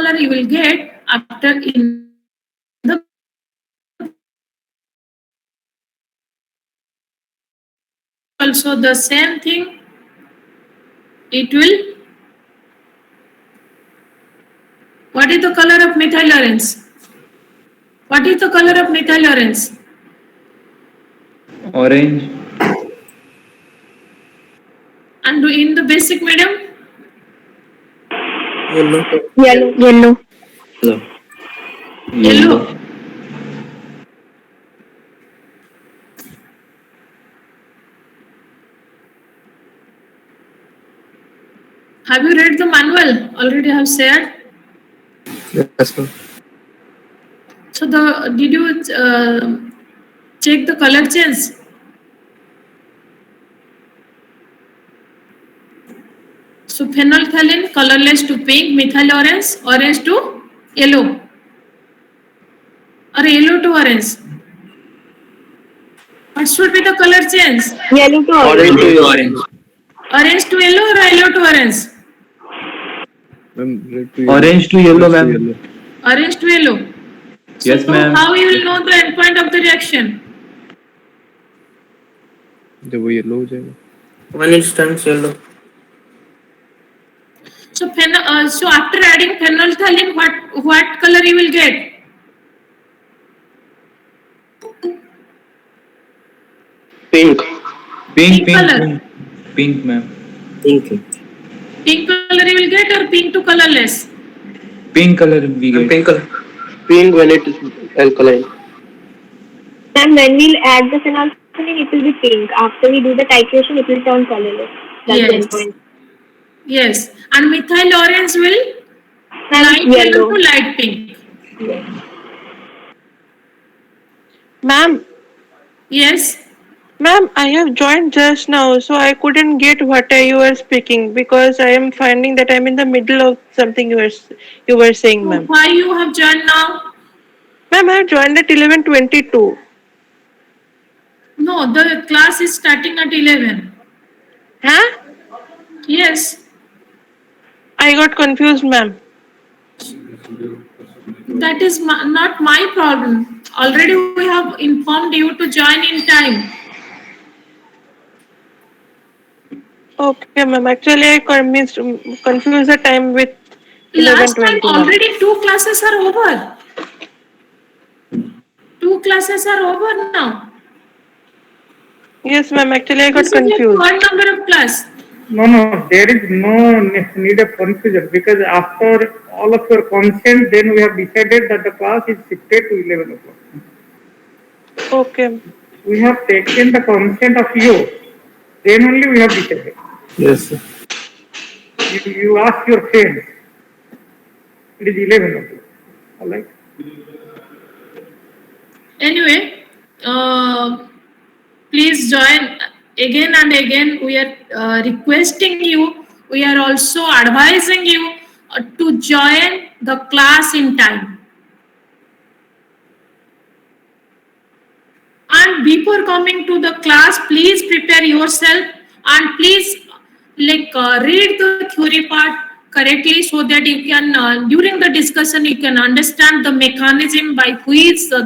color you will get after in the also the same thing. It will. What is the color of methyl orange? What is the color of methyl orange? Orange. And in the basic medium? Yellow. Yellow. Yellow. Have you read the manual? Already have shared. Yes, ma'am. So did you check the color change? So phenolphthalein colorless to pink, methyl orange, orange to yellow, or yellow to orange. What should be the color change? Yellow to orange. Orange to orange. Orange to yellow or yellow to orange? Ma'am, red to yellow. Orange to yellow, ma'am. Orange to yellow. Yes, So ma'am. how you will know the endpoint of the reaction? जब वो yellow हो जाएगा. When it turns yellow. So so after adding phenolphthalein, what color you will get? Pink. Pink color. Pink, ma'am. Pink. Pink color you will get or pink to colorless? Pink color we get. Pink color. Pink when it is alkaline. And when we'll add the phenolphthalein, it will be pink. After we do the titration, it will turn colorless. That's the Yes. endpoint. Yes. And methyl orange will And light yellow yellow. to light pink. Ma'am, Yes. ma'am, I have joined just now, so I couldn't get what you were speaking because I am finding that I'm in the middle of something you were saying, So ma'am. why you have joined now? Ma'am, I have joined at 11:22. No, the class is starting at 11. Huh? Yes. I got confused, ma'am. That is not my problem. Already we have informed you to join in time. Okay, ma'am. Actually, I confused the time with Last time 11:20. ma'am. already 2 classes are over. 2 classes are over now. Yes, ma'am. Actually, I got This is your confused. third number of class. No, there is no need of confusion because after all of your consent, then we have decided that the class is shifted to 11 o'clock. Okay. We have taken the consent of you, then only we have decided. Yes, sir. You ask your friends, it is 11 o'clock. All right? Anyway, please join again and again. We are requesting you. We are also advising you to join the class in time. And before coming to the class, please prepare yourself and please read the theory part correctly so that you can during the discussion you can understand the mechanism by which the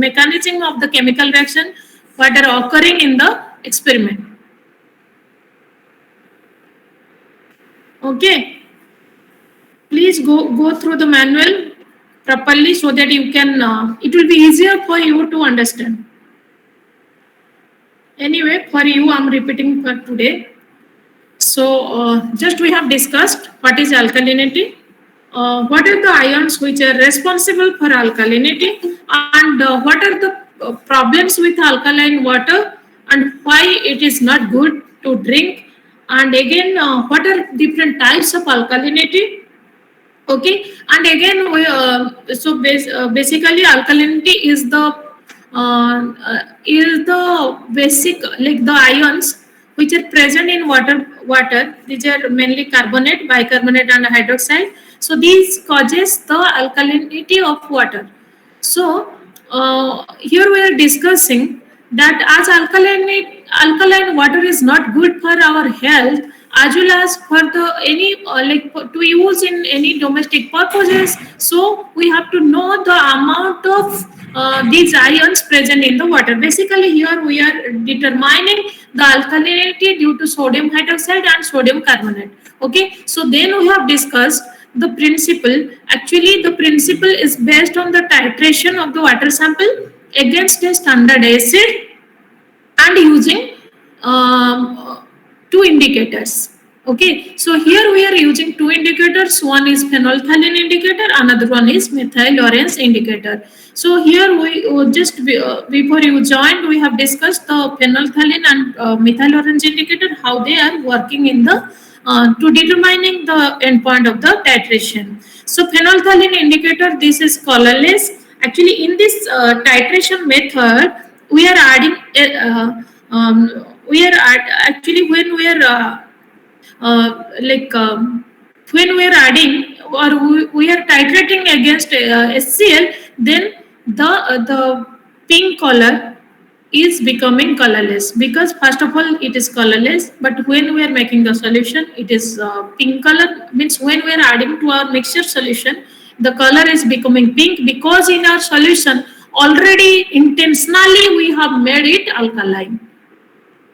mechanism of the chemical reaction what are occurring in the experiment. Okay, please go through the manual properly so that you can it will be easier for you to understand. Anyway, for you I'm repeating for today. So just we have discussed what is alkalinity, what are the ions which are responsible for alkalinity, and what are the problems with alkaline water and why it is not good to drink, and again what are different types of alkalinity. Okay, and again basically alkalinity is the basic like the ions which are present in water. These are mainly carbonate, bicarbonate and hydroxide. So these causes the alkalinity of water. So here we are discussing that as alkaline water is not good for our health, as well as for the any to use in any domestic purposes. So we have to know the amount of these ions present in the water. Basically here we are determining the alkalinity due to sodium hydroxide and sodium carbonate. Okay, so then we have discussed the principle. Actually the principle is based on the titration of the water sample against a standard acid and using two indicators. Okay, so here we are using two indicators. One is phenolphthalein indicator, another one is methyl orange indicator. So here we just before you joined, we have discussed the phenolphthalein and methyl orange indicator, how they are working in the to determining the endpoint of the titration. So phenolphthalein indicator, this is colorless. Actually, in this titration method, we are adding actually when we are when we are adding or we are titrating against HCl, then the pink color is becoming colorless, because first of all it is colorless, but when we are making the solution it is pink color. Means when we are adding to our mixture solution, the color is becoming pink, because in our solution already intentionally we have made it alkaline.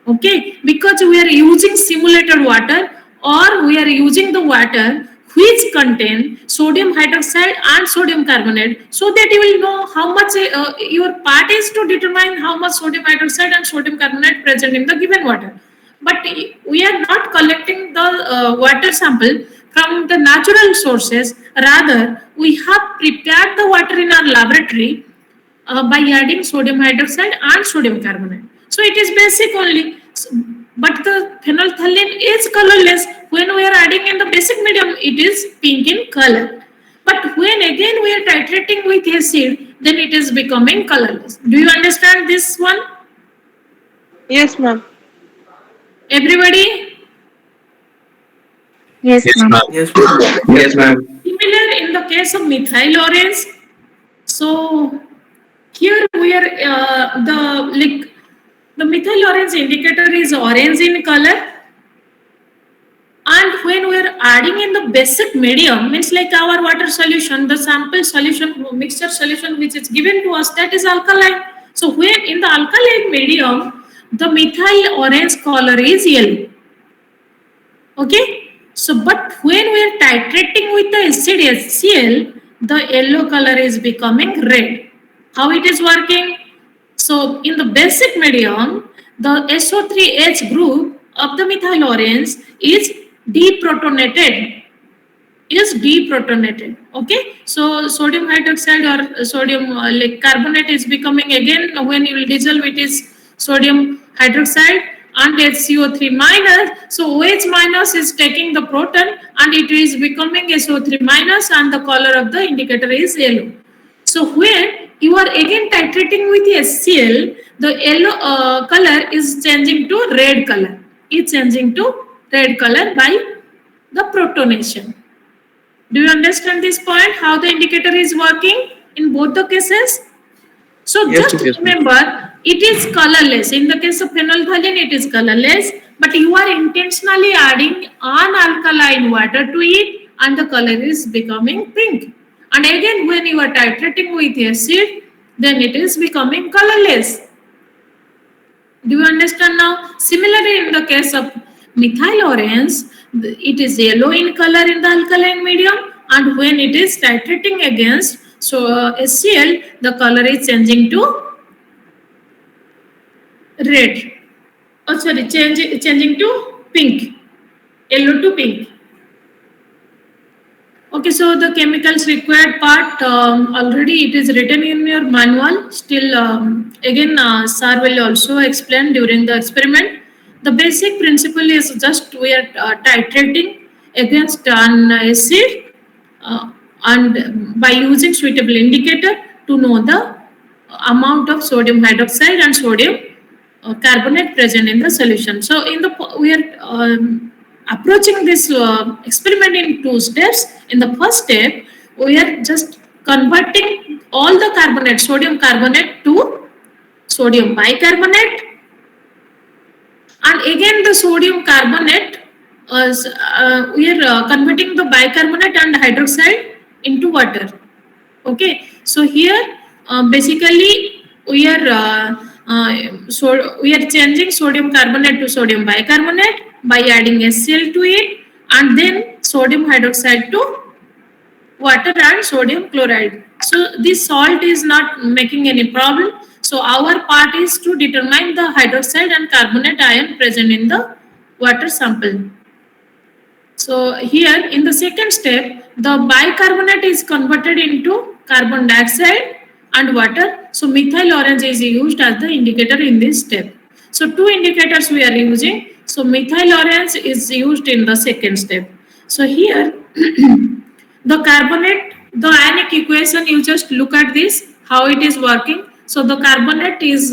Okay, because we are using simulated water, or we are using the water which contain sodium hydroxide and sodium carbonate, so that you will know how much your part is to determine how much sodium hydroxide and sodium carbonate present in the given water. But we are not collecting the water sample from the natural sources. Rather, we have prepared the water in our laboratory by adding sodium hydroxide and sodium carbonate. So it is basic only. But the phenolphthalein is colorless. When we are adding in the basic medium, it is pink in color. But when again we are titrating with acid, then it is becoming colorless. Do you understand this one? Yes, ma'am. Everybody? Yes, ma'am. Yes, ma'am. Yes, ma'am. Similar in the case of methyl orange. So here we are the methyl orange indicator is orange in color, and when we are adding in the basic medium, means like our water solution, the sample solution, mixture solution which is given to us, that is alkaline. So when in the alkaline medium, the methyl orange color is yellow. Okay, so but when we are titrating with the acid HCl, the yellow color is becoming red. How it is working? So in the basic medium, the SO3H group of the methyl orange is deprotonated. Okay, so sodium hydroxide or sodium carbonate is becoming, again when you will dissolve it is sodium hydroxide and HCO3 minus. So OH minus is taking the proton and it is becoming SO3 minus, and the color of the indicator is yellow. So when you are again titrating with HCl, the yellow color is changing to red color. It's changing to red color by the protonation. Do you understand this point? How the indicator is working in both the cases? So Yes, just yes, ma'am. remember, it is colorless. In the case of phenolphthalein, it is colorless, but you are intentionally adding unalkaline water to it, and the color is becoming pink. And again, when you are titrating with acid, then it is becoming colorless. Do you understand now? Similarly, in the case of methyl orange, it is yellow in color in the alkaline medium, and when it is titrating against HCl, the color is changing to red. Oh, sorry, changing to pink, yellow to pink. Okay, so the chemicals required part already it is written in your manual. Still, again, sir will also explain during the experiment. The basic principle is just we are titrating against an acid and by using suitable indicator to know the amount of sodium hydroxide and sodium carbonate present in the solution. So in the we are approaching this experiment in two steps. In the first step, we are just converting all the carbonate, sodium carbonate to sodium bicarbonate, and again the sodium carbonate we are converting the bicarbonate and hydroxide into water. Okay, so here basically we are changing sodium carbonate to sodium bicarbonate by adding HCl to it, and then sodium hydroxide to water and sodium chloride. So this salt is not making any problem. So our part is to determine the hydroxide and carbonate ion present in the water sample. So here in the second step, the bicarbonate is converted into carbon dioxide and water. So methyl orange is used as the indicator in this step. So two indicators we are using. So methyl orange is used in the second step. So here the carbonate, the ionic equation, you just look at this, how it is working. So the carbonate is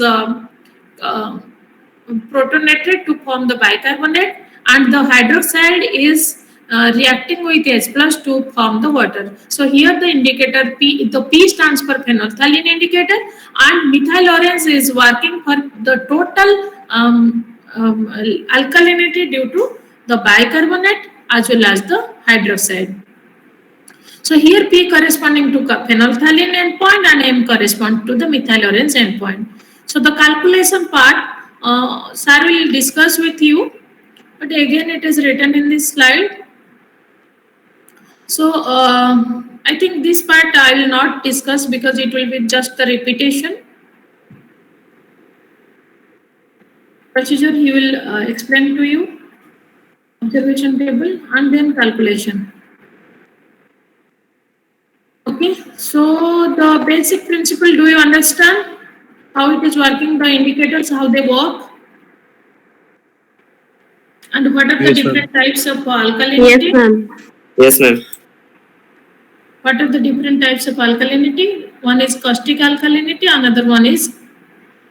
protonated to form the bicarbonate, and the hydroxide is reacting with H plus to form the water. So here the indicator P, the P stands for phenolphthalein indicator, and methyl orange is working for the total alkalinity due to the bicarbonate as well as the hydroxide. So here P corresponding to phenolphthalein endpoint and M correspond to the methyl orange endpoint. So the calculation part, sir will discuss with you, but again it is written in this slide. So I think this part I will not discuss because it will be just the repetition. Procedure he will explain to you, observation table and then calculation. Okay, so the basic principle, do you understand how it is working, the indicators, how they work? And what are the Yes, different types of alkalinity? Yes, ma'am. Yes, ma'am. What are the different types of alkalinity? One is caustic alkalinity, another one is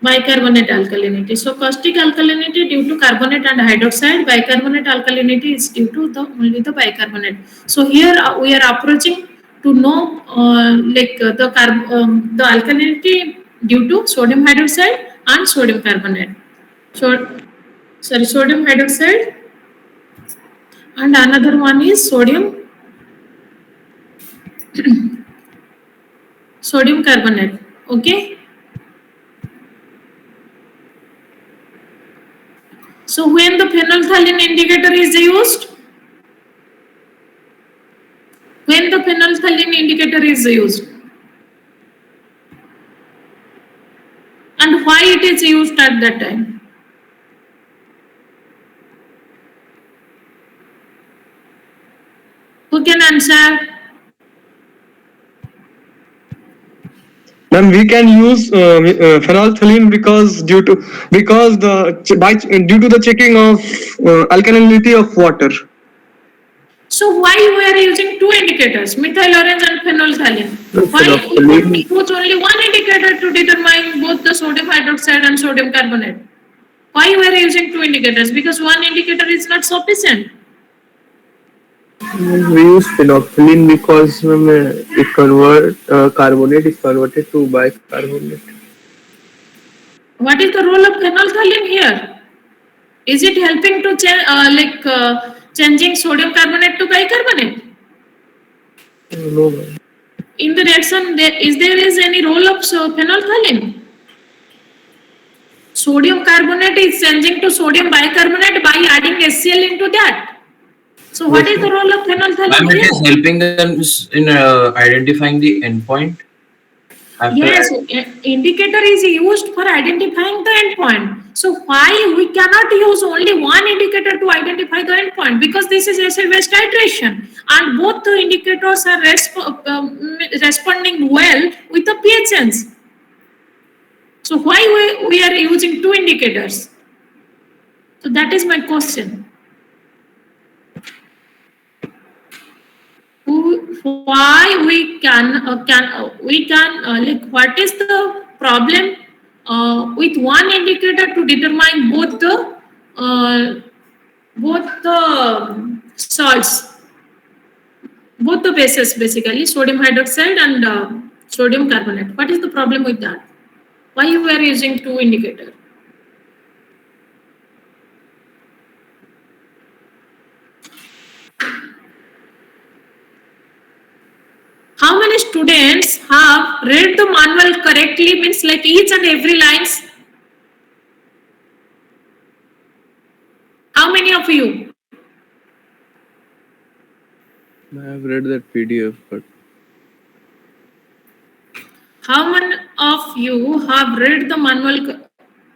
bicarbonate alkalinity. So caustic alkalinity due to carbonate and hydroxide, bicarbonate alkalinity is due to only the bicarbonate. So here we are approaching to know the alkalinity due to sodium hydroxide and sodium carbonate. So sodium hydroxide, and another one is sodium sodium carbonate. Okay, so when the phenolphthalein indicator is used, and why it is used at that time? Who can answer? Ma'am, we can use phenolphthalein due to the checking of alkalinity of water. So why we are using two indicators, methyl orange and phenolphthalein? Why phenolphthalein- we use only one indicator to determine both the sodium hydroxide and sodium carbonate? Why we are using two indicators? Because one indicator is not sufficient. We use phenolphthalein because carbonate is converted to bicarbonate. What is the role of phenolphthalein here? Is it helping to changing sodium carbonate to bicarbonate? No, ma'am. In the reaction, is there any role of phenolphthalein? Sodium carbonate is changing to sodium bicarbonate by adding HCl into that. So what is the role of phenolphthalein Ma'am, it here? is helping them in identifying the endpoint. Yes, indicator is used for identifying the endpoint. So why we cannot use only one indicator to identify the endpoint? Because this is acid-base titration, and both the indicators are responding well with the pHs. So why we are using two indicators? So that is my question. Why we can what is the problem with one indicator to determine both the salts, both the bases, basically sodium hydroxide and sodium carbonate? What is the problem with that? Why you are using two indicators? students have read the manual correctly, means like each and every lines? How many of you? I have read that PDF, but How many of you have read the manual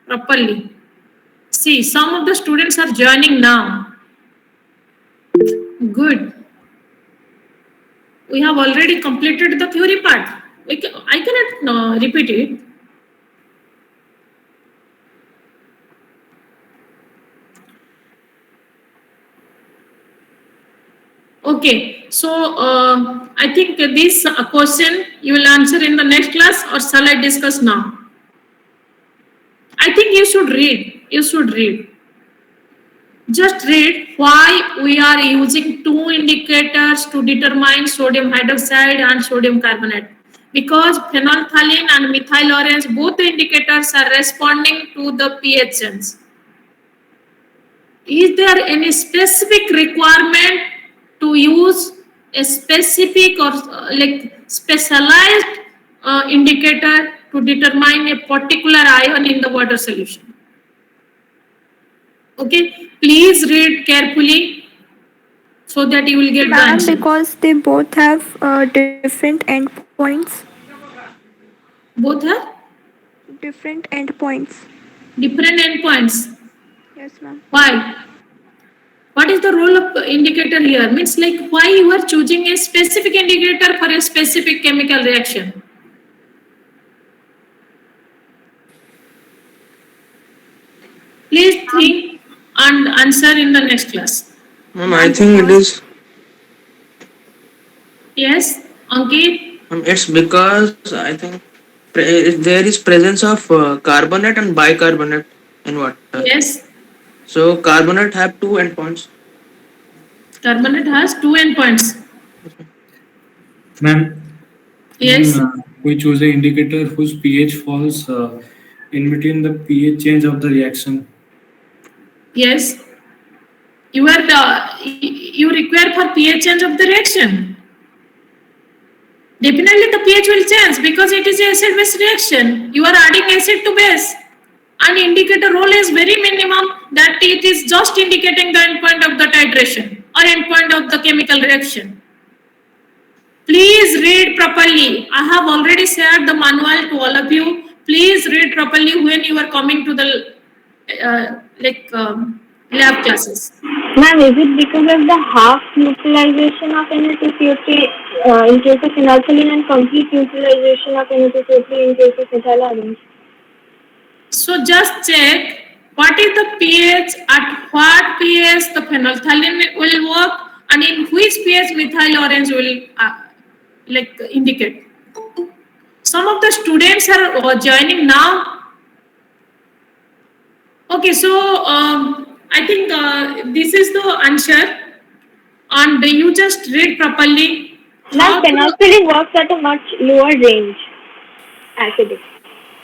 properly? See, some of the students are joining now. Good. We have already completed the theory part. I cannot repeat it. Okay, so I think this question you will answer in the next class, or shall I discuss now? I think you should read. You should read. Just read why we are using two indicators to determine sodium hydroxide and sodium carbonate. Because phenolphthalein and methyl orange, both the indicators are responding to the pH change. Is there any specific requirement to use a specific or like specialized indicator to determine a particular ion in the water solution? Okay, please read carefully so that you will get the Ma'am, answer. because they both have different endpoints. Both have Different endpoints. different endpoints. Yes, ma'am. Why? What is the role of indicator here? Means like why you are choosing a specific indicator for a specific chemical reaction? Please think and answer in the next class. Ma'am, I think it is. Yes, Ankit? It's because I think there is presence of carbonate and bicarbonate in water. Yes, So carbonate have two endpoints. carbonate has two endpoints. Ma'am, Yes, we choose an indicator whose pH falls in between the pH change of the reaction. yes. You require for pH change of the reaction. Definitely the pH will change because it is an acid-base reaction. You are adding acid to base. And indicator role is very minimum, that it is just indicating the endpoint of the titration or endpoint of the chemical reaction. Please read properly. I have already shared the manual to all of you. Please read properly when you are coming to the lab classes. Ma'am, is it because of the half neutralization of NaCO3 in case of phenolphthalein and complete neutralization of NaCO3 in case of methyl orange? So just check what is the pH, at what pH the phenolphthalein will work, and in which pH methyl orange will indicate. Some of the students are joining now. Okay, so I think this is the answer, and you just read properly. Ma'am, phenolphthalein works at a much lower range. Acidic.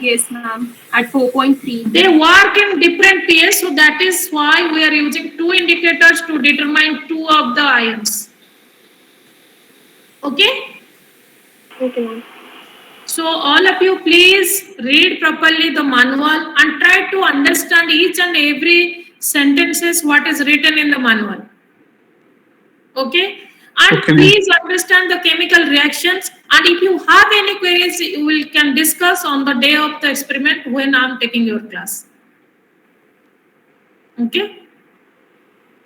Yes, ma'am. At 4.3. They work in different pH, so that is why we are using two indicators to determine two of the ions. Okay? Okay, ma'am. So all of you please read properly the manual and try to understand each and every sentences what is written in the manual. Okay? And Okay. please understand the chemical reactions, and if you have any queries, you can discuss on the day of the experiment when I am taking your class. Okay?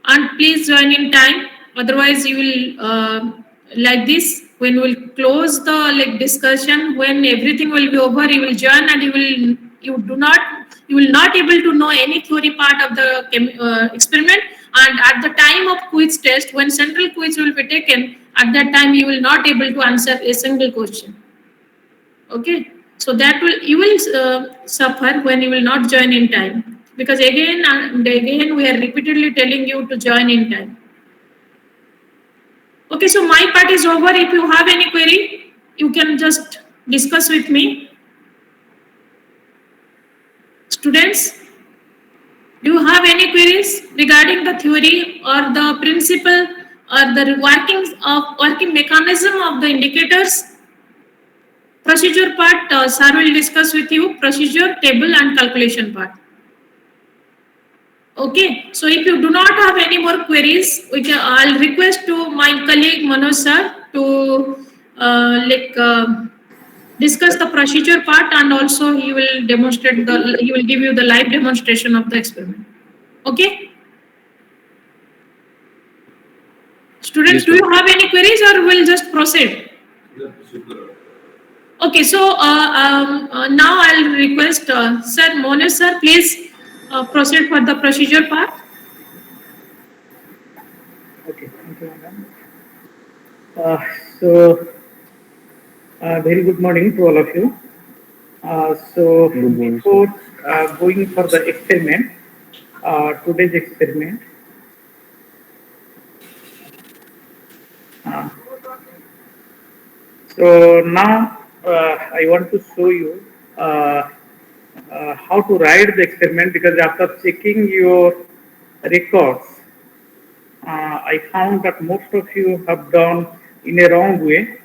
And please join in time, otherwise you will like this, when we will close the discussion, when everything will be over, you will join and you will not able to know any theory part of the experiment. And at the time of quiz test, when central quiz will be taken, at that time you will not able to answer a single question. Okay, so that you will suffer when you will not join in time, because again and again we are repeatedly telling you to join in time. Okay, so my part is over. If you have any query, you can just discuss with me. Students, do you have any queries regarding the theory or the principle or the working mechanism of the indicators? Procedure part, sir will discuss with you procedure, table and calculation part. Okay, so if you do not have any more queries, I'll request to my colleague Manoj sir to discuss the procedure part, and also he will give you the live demonstration of the experiment. Okay. Students, Yes, do sir. you have any queries or we'll just proceed? Okay, so now I'll request Sir Manoj sir, please proceed for the procedure part. Okay, thank you, madam. So, very good morning to all of you. So, Good morning, before going for the experiment, today's experiment, so now I want to show you how to write the experiment, because after checking your records, I found that most of you have done in a wrong way.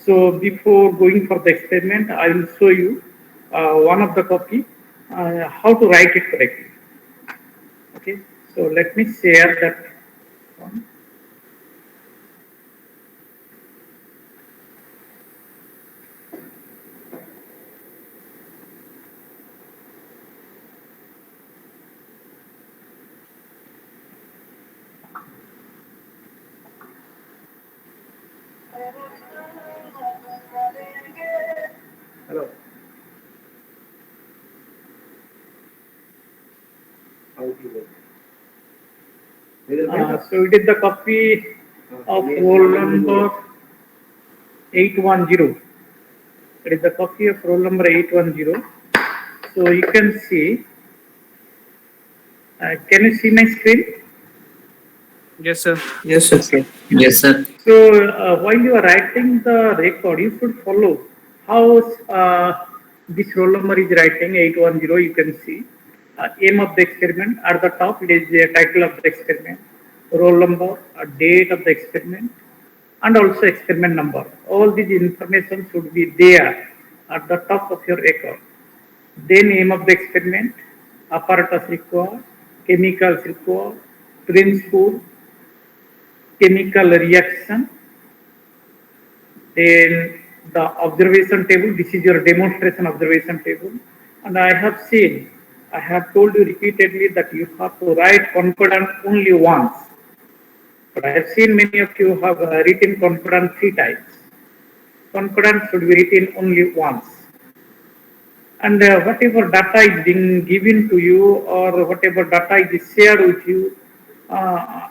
So before going for the experiment, I will show you one of the copy, how to write it correctly. Okay, so let me share that one. Hello. So it is the copy of roll number 810. It is the copy of roll number 810. So you can see, can you see my screen? Yes, sir. Yes, sir. Okay. Yes, sir. So while you are writing the record, you should follow how this roll number is writing 810. You can see aim of the experiment at the top. It is the title of the experiment, roll number, date of the experiment, and also experiment number. All these information should be there at the top of your record. Then aim of the experiment, apparatus required, chemicals required, principle, chemical reaction, then the observation table. This is your demonstration observation table. And I have told you repeatedly that you have to write concordant only once. But I have seen many of you have written concordant 3 times. Concordant should be written only once. And whatever data is being given to you, or whatever data is shared with you, I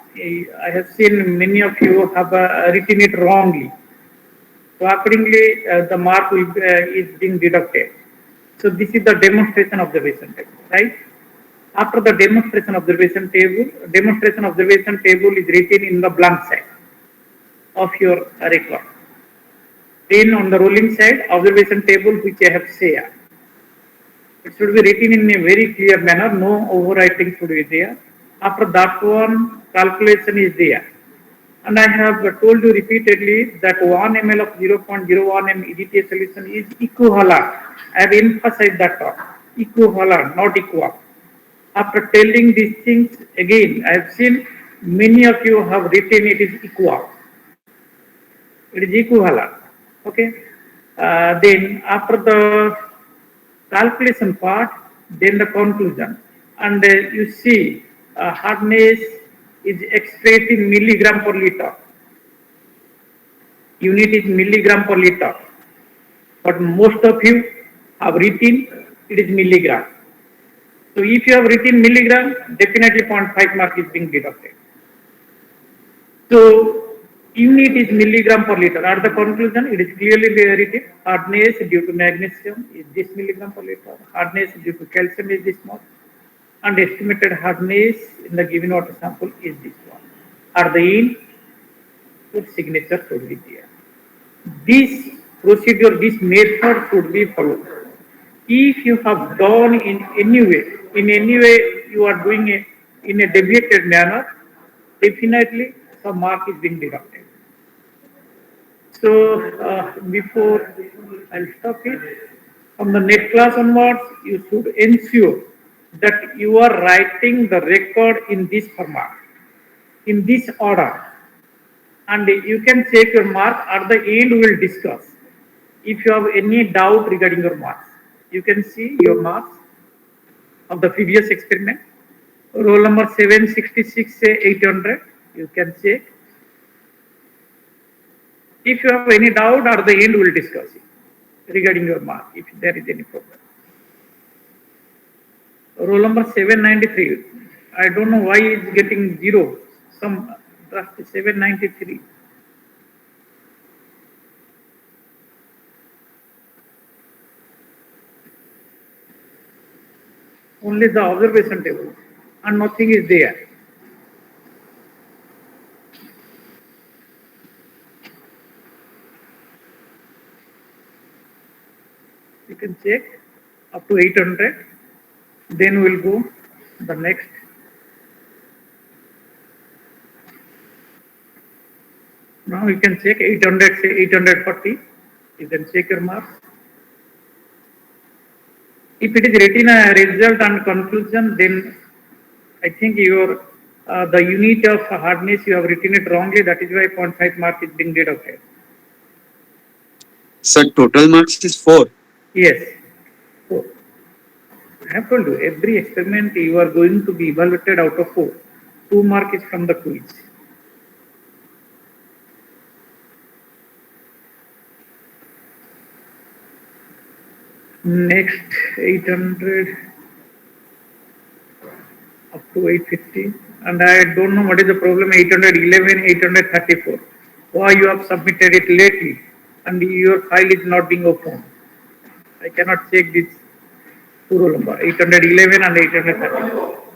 have seen many of you have written it wrongly. So accordingly, the mark is being deducted. So this is the demonstration observation table, right? After the demonstration observation table is written in the blank side of your record. Then on the rolling side, observation table which I have shared. It should be written in a very clear manner, no overwriting should be there. After that one, calculation is there. And I have told you repeatedly that 1 ml of 0.01 m EDTA solution is equivalent. I have emphasized that term, equivalent, not equal. After telling these things again, I have seen many of you have written it is equal. It is equivalent. Okay. Then after the calculation part, then the conclusion. And you see hardness is expressed in milligram per liter. Unit is milligram per liter. But most of you have written it is milligram. So if you have written milligram, definitely 0.5 mark is being deducted. So unit is milligram per liter. At the conclusion, it is clearly written hardness due to magnesium is this milligram per liter. Hardness due to calcium is this much. And estimated hardness in the given water sample is this one. At the end, your signature should be there. This procedure, this method should be followed. If you have done in any way you are doing it in a deviated manner, definitely some mark is being deducted. So before I'll stop it, from the next class onwards, you should ensure that you are writing the record in this format, in this order, and you can check your mark at the end. We will discuss. If you have any doubt regarding your marks, you can see your marks of the previous experiment. Roll number 766 say 800. You can check. If you have any doubt, at the end we will discuss it regarding your mark, if there is any problem. Roll number 793. I don't know why it's getting 0. Some draft 793. Only the observation table and nothing is there. You can check up to 800. Then we'll go the next. Now you can check 800, say 840. You can check your marks. If it is written a result and conclusion, then I think your the unit of hardness you have written it wrongly. That is why 0.5 mark is being deducted. Sir, total marks is 4. Yes. So, I have told you, every experiment you are going to be evaluated out of 4. 2 mark is from the quiz. Next 800 up to 850, and I don't know what is the problem. 811, 834. Why you have submitted it lately and your file is not being opened? I cannot check this roll number 811 and 834.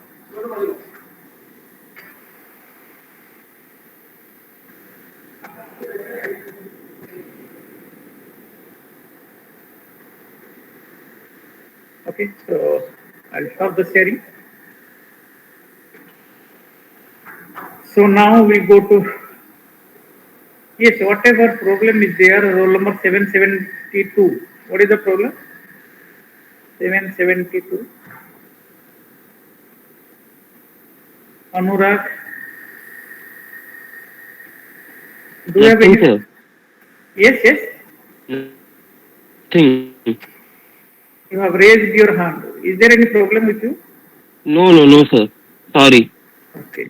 Okay, so I'll stop the sharing. So now we go to, yes, whatever problem is there, roll number 772. What is the problem? 772. Anurag. Do you have any? Sir. Yes, yes. Thing. You have raised your hand. Is there any problem with you? No, sir. Sorry. Okay.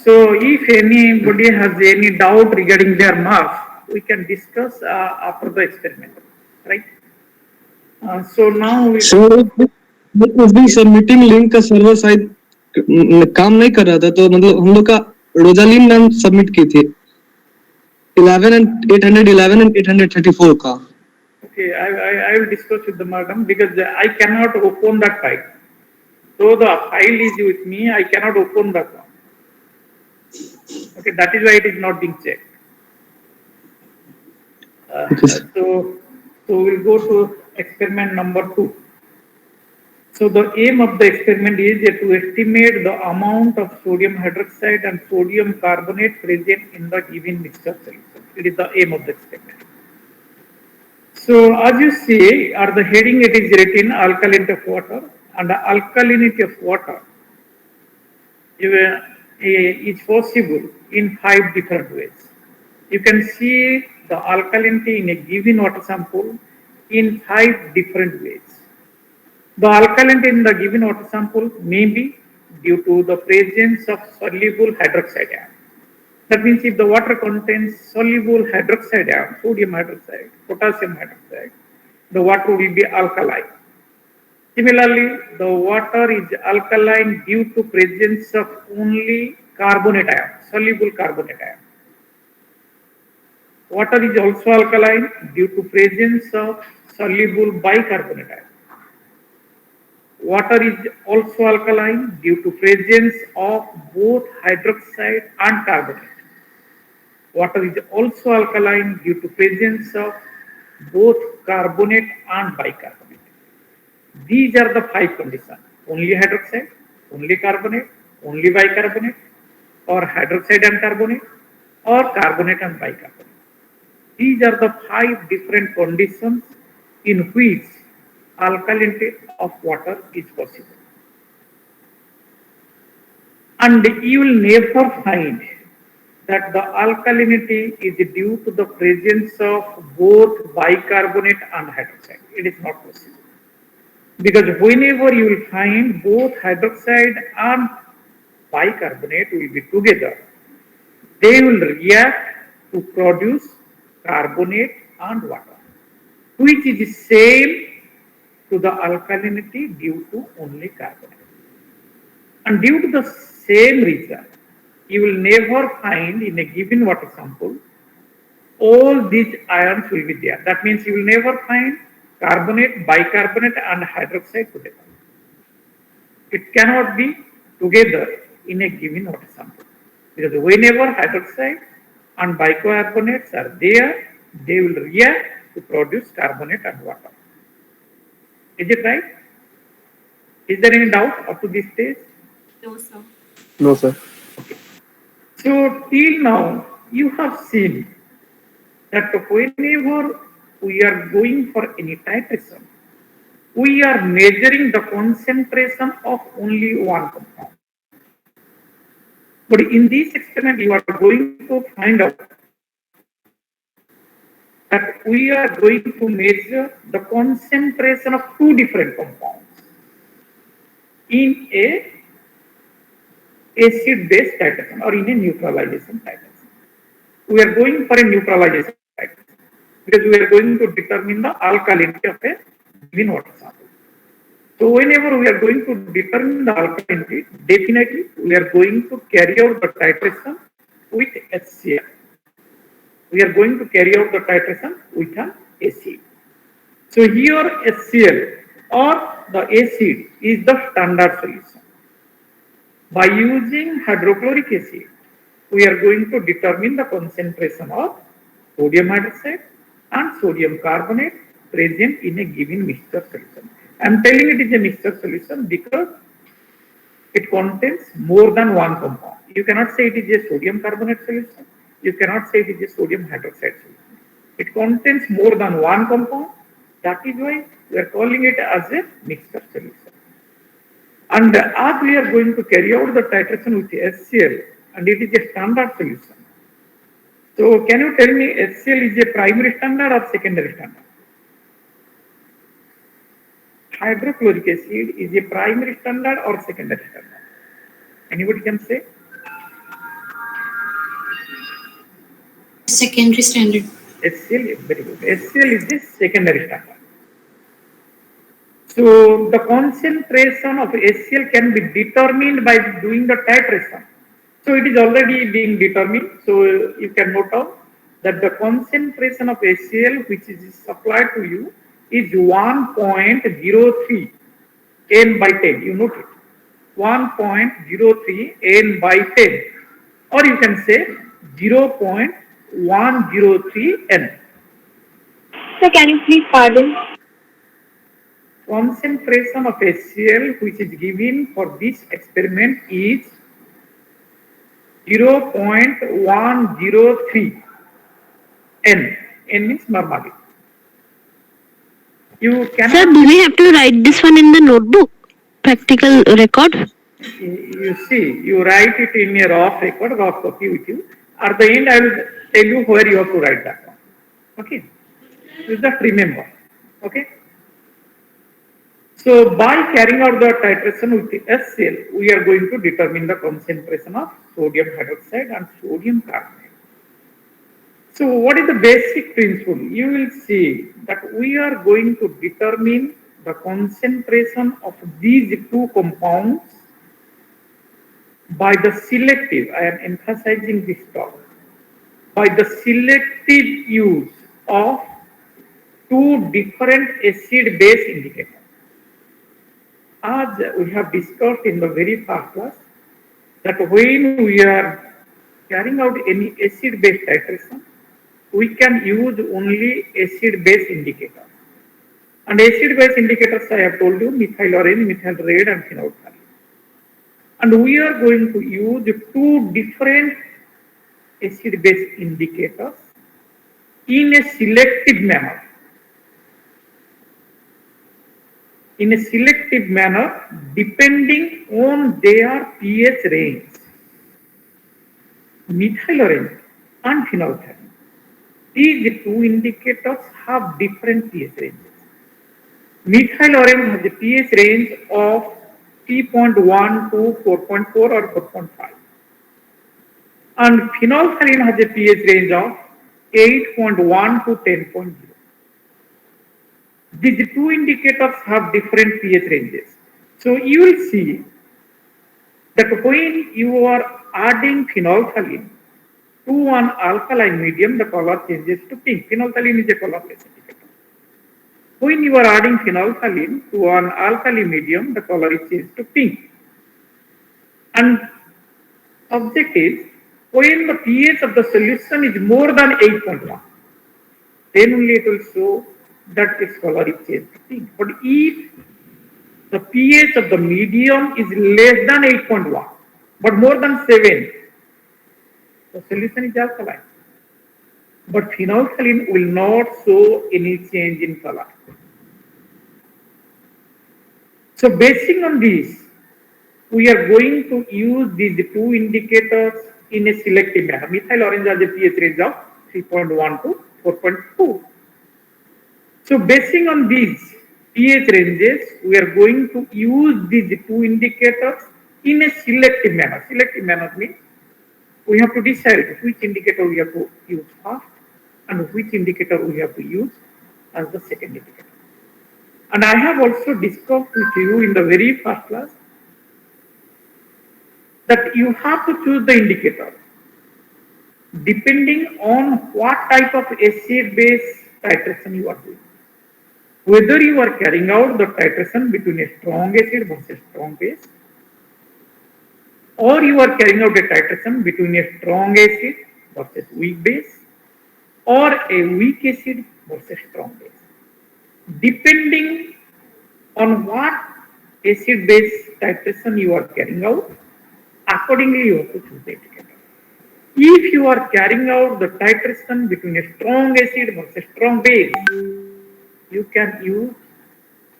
So if anybody has any doubt regarding their marks, we can discuss after the experiment, right? So now we. So इस दिन submitting link का server side काम नहीं कर रहा था, तो मतलब हम लोग का रोजालिन मैम सबमिट की थी 811 and 834 का. Okay, I will discuss with the madam because I cannot open that file. So the file is with me, I cannot open that one. Okay, that is why it is not being checked. So we'll go to experiment number 2. So the aim of the experiment is to estimate the amount of sodium hydroxide and sodium carbonate present in the given mixture solution. It is the aim of the experiment. So as you see, at the heading it is written alkalinity of water, and the alkalinity of water is possible in 5 different ways. You can see the alkalinity in a given water sample in 5 different ways. The alkalinity in the given water sample may be due to the presence of soluble hydroxide ion. That means if the water contains soluble hydroxide ion, sodium hydroxide, potassium hydroxide, the water will be alkaline. Similarly, the water is alkaline due to presence of only carbonate ion, soluble carbonate ion. Water is also alkaline due to presence of soluble bicarbonate ion. Water is also alkaline due to presence of both hydroxide and carbonate. Water is also alkaline due to presence of both carbonate and bicarbonate. These are the 5 conditions. Only hydroxide, only carbonate, only bicarbonate, or hydroxide and carbonate, or carbonate and bicarbonate. These are the 5 different conditions in which alkalinity of water is possible. And you will never find that the alkalinity is due to the presence of both bicarbonate and hydroxide. It is not possible. Because whenever you will find both hydroxide and bicarbonate will be together, they will react to produce carbonate and water, which is same to the alkalinity due to only carbonate. And due to the same reason, you will never find in a given water sample all these ions will be there. That means you will never find carbonate, bicarbonate and hydroxide together. It cannot be together in a given water sample. Because whenever hydroxide and bicarbonates are there, they will react to produce carbonate and water. Is it right? Is there any doubt up to this stage? No, sir. No, sir. So till now, you have seen that whenever we are going for any titration, we are measuring the concentration of only one compound. But in this experiment, you are going to find out that we are going to measure the concentration of 2 different compounds in a acid-base titration or in a neutralization titration. We are going for a neutralization titration because we are going to determine the alkalinity of a given water sample. So whenever we are going to determine the alkalinity, definitely we are going to carry out the titration with HCl. We are going to carry out the titration with an acid. So here HCl or the acid is the standard solution. By using hydrochloric acid, we are going to determine the concentration of sodium hydroxide and sodium carbonate present in a given mixture solution. I am telling it is a mixture solution because it contains more than one compound. You cannot say it is a sodium carbonate solution. You cannot say it is a sodium hydroxide solution. It contains more than one compound. That is why we are calling it as a mixture solution. And as we are going to carry out the titration with HCl, and it is a standard solution. So can you tell me HCl is a primary standard or secondary standard? Hydrochloric acid is a primary standard or secondary standard? Anybody can say? Secondary standard. HCl, very good. HCl is the secondary standard. So the concentration of HCl can be determined by doing the titration. So it is already being determined. So you can note down that the concentration of HCl which is supplied to you is 1.03 N by 10. You note it. 1.03 N by 10. Or you can say 0.103 N. So can you please pardon? Concentration of HCl which is given for this experiment is 0.103 N. N means normally. You cannot. Sir, do we have to write this one in the notebook? Practical record? You see, you write it in your rough record, rough copy with you. At the end, I will tell you where you have to write that one. Okay? Just remember. Okay? So by carrying out the titration with the HCl, we are going to determine the concentration of sodium hydroxide and sodium carbonate. So what is the basic principle? You will see that we are going to determine the concentration of these 2 compounds by the selective, I am emphasizing this term, by the selective use of 2 different acid-base indicators. As we have discussed in the very first class, that when we are carrying out any acid-base titration, we can use only acid-base indicators. And acid-base indicators, I have told you, methyl orange, methyl red, and phenolphthalein. And we are going to use two different acid base indicators in a selective manner. In a selective manner, depending on their pH range. Methyl orange and phenolphthalein. These two indicators have different pH ranges. Methyl orange has a pH range of 3.1 to 4.4 or 4.5. And phenolphthalein has a pH range of 8.1 to 10.0. These two indicators have different pH ranges. So you will see that when you are adding phenolphthalein to an alkaline medium, the color changes to pink. Phenolphthalein is a colorless indicator. When you are adding phenolphthalein to an alkali medium, the color is changed to pink. And object is, when the pH of the solution is more than 8.1, then only it will show that its color is changed to pink. But if the pH of the medium is less than 8.1, but more than 7, the solution is alkaline. But phenolphthalein will not show any change in color. So basing on this, we are going to use these two indicators in a selective manner. Methyl orange has a pH range of 3.1 to 4.2. So basing on these pH ranges, we are going to use these two indicators in a selective manner. Selective manner means we have to decide which indicator we have to use first and which indicator we have to use as the second indicator. And I have also discussed with you in the very first class that you have to choose the indicator depending on what type of acid base titration you are doing. Whether you are carrying out the titration between a strong acid versus strong base, or you are carrying out a titration between a strong acid versus weak base, or a weak acid versus strong base. Depending on what acid base titration you are carrying out, accordingly you have to choose the indicator. If you are carrying out the titration between a strong acid versus strong base, you can use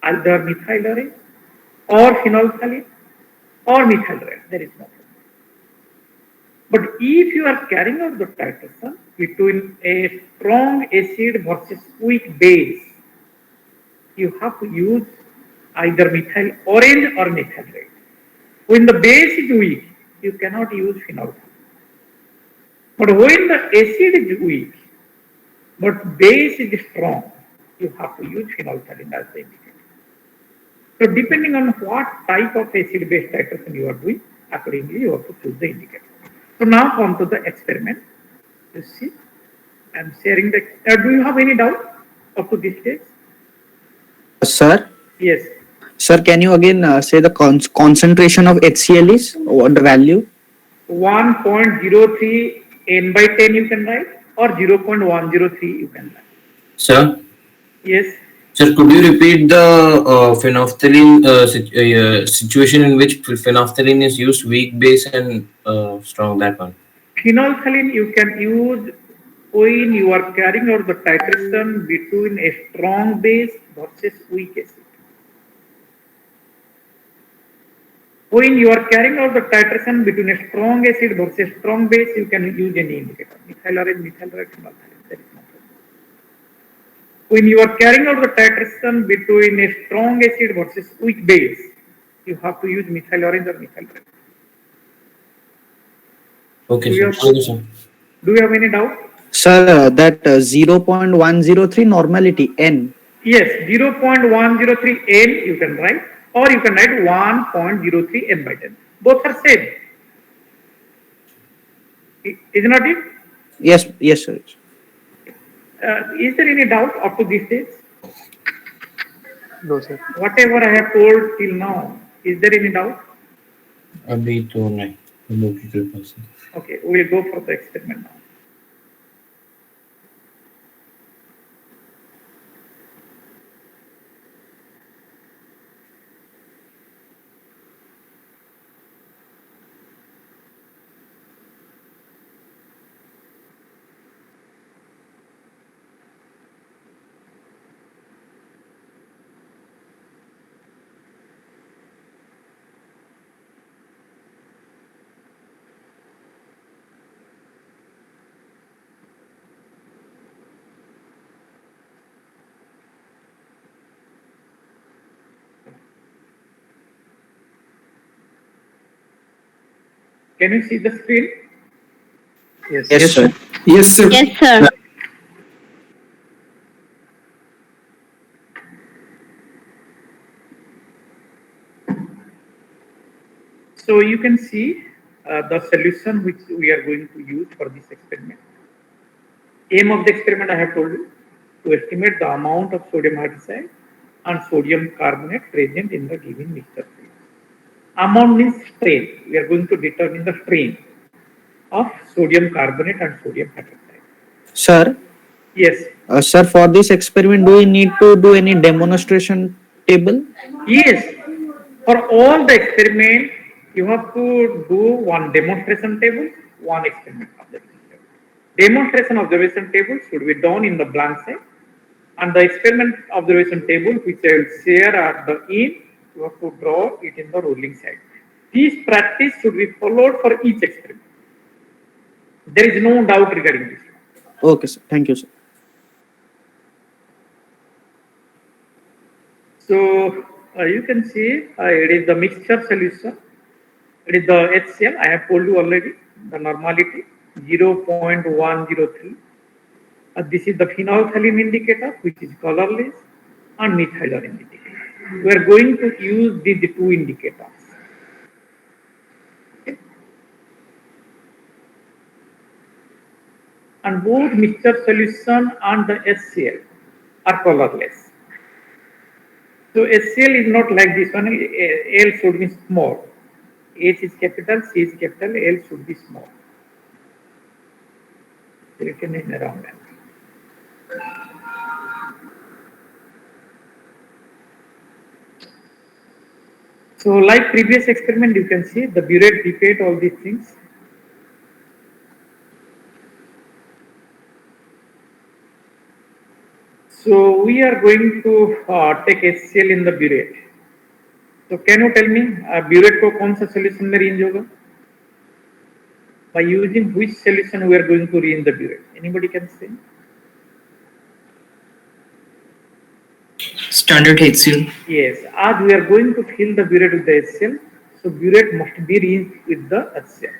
either methyl orange or phenolphthalein or methyl red. There is no problem. But if you are carrying out the titration between a strong acid versus weak base, you have to use either methyl orange or methyl red. When the base is weak, you cannot use phenolphthalein. But when the acid is weak, but base is strong, you have to use phenolphthalein as the indicator. So depending on what type of acid base titration you are doing, accordingly you have to choose the indicator. So now come to the experiment. You see, I am sharing the. Do you have any doubt up to this stage? Sir, Yes. sir, can you again say the concentration of HCl is? What the value? 1.03 n by 10 you can write, or 0.103 you can write. Sir, Yes. sir, could you repeat the phenolphthalein situation in which phenolphthalein is used, weak base and strong, that one? Phenolphthalein you can use when you are carrying out the titration between a strong base versus weak acid. When you are carrying out the titration between a strong acid versus strong base, you can use any indicator. Methyl orange, methyl red, phenolphthalein. There is no problem. When you are carrying out the titration between a strong acid versus weak base, you have to use methyl orange or methyl red. Okay, Do sir. you have- Thank you, sir. Do you have any doubt? Sir, that 0.103 normality N. Yes, 0.103 N you can write, or you can write 1.03 N by 10. Both are same. Is not it? Yes, yes, sir. Is there any doubt up to this stage? No, sir. Whatever I have told till now, is there any doubt? अभी तो नहीं, लोगों के पास है. Okay, we will go for the experiment now. Can you see the screen? Yes, sir. Yes, sir. Yes, sir. So you can see the solution which we are going to use for this experiment. Aim of the experiment I have told you, to estimate the amount of sodium hydroxide and sodium carbonate present in the given mixture. Amount means strain. We are going to determine the strain of sodium carbonate and sodium hydroxide. Sir, Yes. sir, for this experiment, do we need to do any demonstration table? Yes. For all the experiment, you have to do one demonstration table, one experiment observation table. Demonstration observation table should be done in the blank set, and the experiment observation table, which I will share at the end, you have to draw it in the rolling side. This practice should be followed for each experiment. There is no doubt regarding this. Okay, sir. Thank you, sir. So you can see it is the mixture solution. It is the HCl. I have told you already the normality 0.103. This is the phenolphthalein indicator, which is colorless, and methyl orange indicator. We are going to use these two indicators. Okay. And both mixture solution and the HCl are colorless. So HCl is not like this one. L should be small. H is capital, C is capital, L should be small. Written in around that. So like previous experiment, you can see the burette pipette, all these things. So we are going to take HCl in the burette. So can you tell me burette को कौन सा solution में range होगा? By using which solution we are going to range the burette? Anybody can say? Standard HCl. Yes, as we are going to fill the burette with the HCl, so burette must be rinsed with the HCl.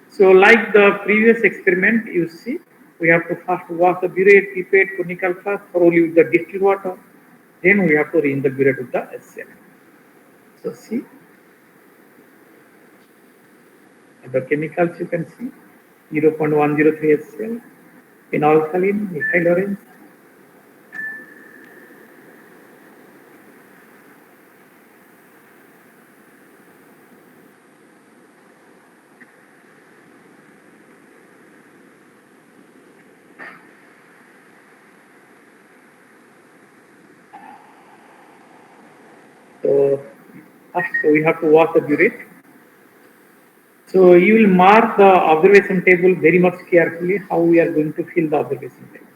So like the previous experiment, you see, we have to first wash the burette, pipette, conical flask thoroughly with the distilled water. Then we have to rinse the burette with the HCl. So see, the chemicals you can see, 0.103 HCl, phenolphthalein, methyl orange. So first we have to wash the burette. So you will mark the observation table very much carefully how we are going to fill the observation table.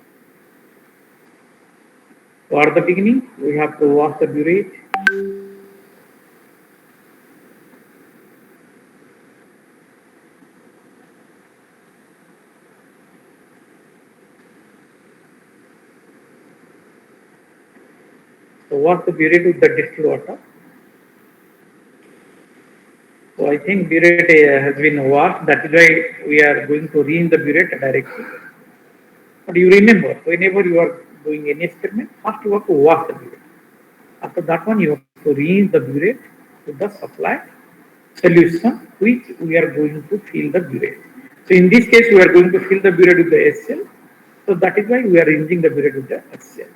So at the beginning we have to wash the burette. So wash the burette with the distilled water. So I think burette has been washed. That is why we are going to rinse the burette directly. But you remember, whenever you are doing any experiment, first you have to wash the burette. After that one, you have to rinse the burette with the supplied solution, which we are going to fill the burette. So in this case, we are going to fill the burette with the HCl. So that is why we are rinsing the burette with the HCl.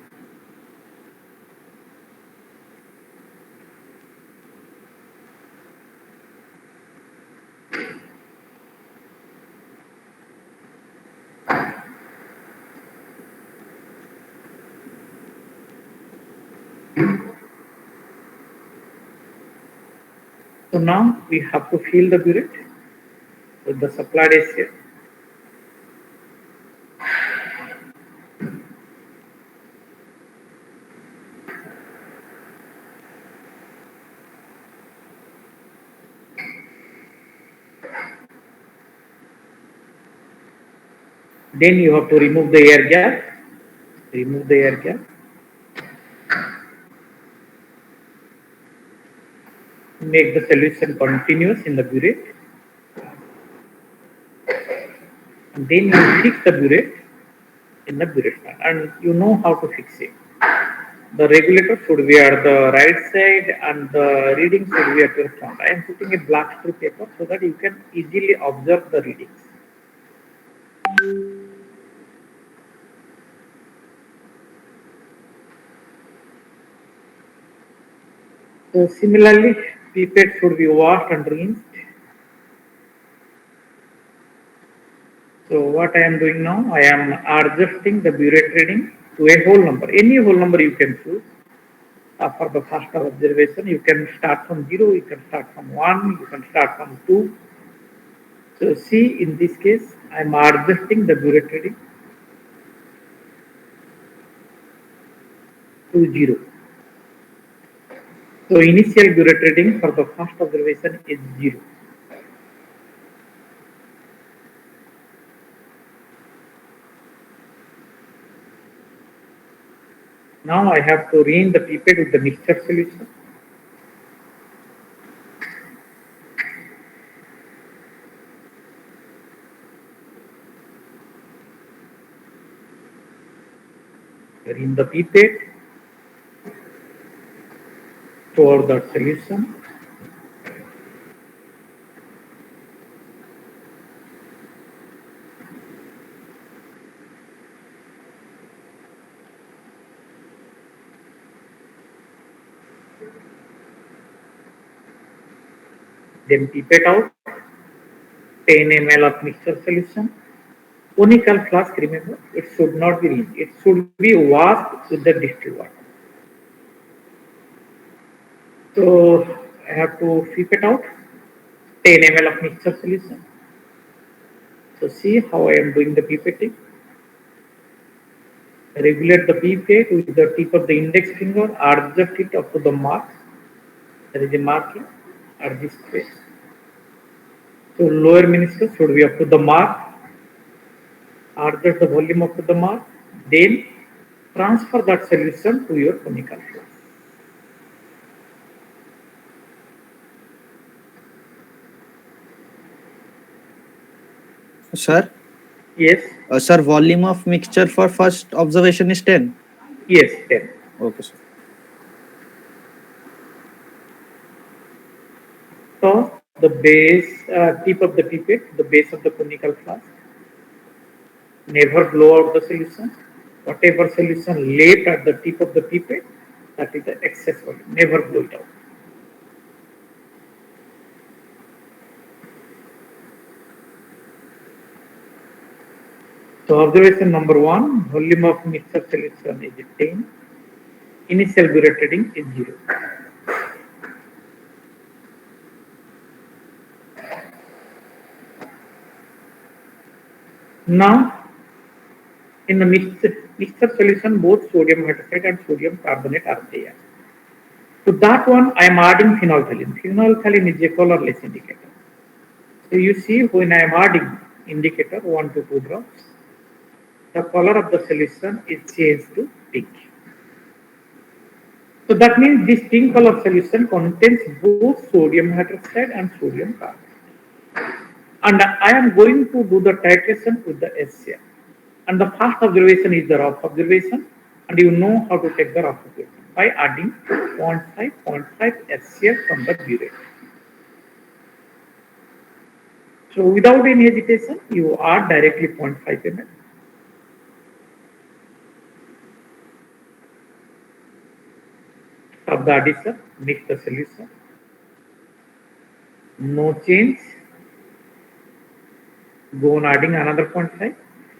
So now we have to fill the burette with the supplied HCl. Then you have to remove the air gap. Remove the air gap. Make the solution continuous in the burette. then you fix the burette in the burette stand, and you know how to fix it. The regulator should be at the right side and the reading should be at your front. I am putting a black strip paper so that you can easily observe the readings. So similarly, pipette should be washed and rinsed. So what I am doing now, I am adjusting the burette reading to a whole number. Any whole number you can choose. For the first observation, you can start from 0, you can start from 1, you can start from 2. So see, in this case, I am adjusting the burette reading to 0. So initial burette reading for the first observation is 0. Now I have to rinse the pipette with the mixture solution. Rinse the pipette, pour the solution. Then pipette out 10 ml of mixture solution. Conical flask, remember, it should not be rinsed. It should be washed with the distilled water. So I have to pipette out 10 ml of mixture solution. So see how I am doing the pipetting. Regulate the pipette with the tip of the index finger, adjust it up to the mark. There is a marking at this place. So lower meniscus should be up to the mark. Adjust the volume up to the mark. Then transfer that solution to your conical flask. Sir? Yes. Sir, volume of mixture for first observation is 10? Yes, 10. Okay, sir. So the base, tip of the pipette, the base of the conical flask. Never blow out the solution. Whatever solution left at the tip of the pipette, that is the excess volume. Never blow it out. So observation number 1, volume of mixture solution is 10. Initial burette reading is 0. Now, in the mixture solution, both sodium hydroxide and sodium carbonate are there. To that one, I am adding phenolphthalein. Phenolphthalein is a colorless indicator. So you see, when I am adding indicator 1 to 2 drops, the color of the solution is changed to pink. So that means this pink color solution contains both sodium hydroxide and sodium carbonate. And I am going to do the titration with the HCl. And the first observation is the rough observation, and you know how to take the rough observation by adding 0.5 HCl from the burette. So without any hesitation, you add directly 0.5 ml. Of the addition, mix the solution. No change. Go on adding another 0.5.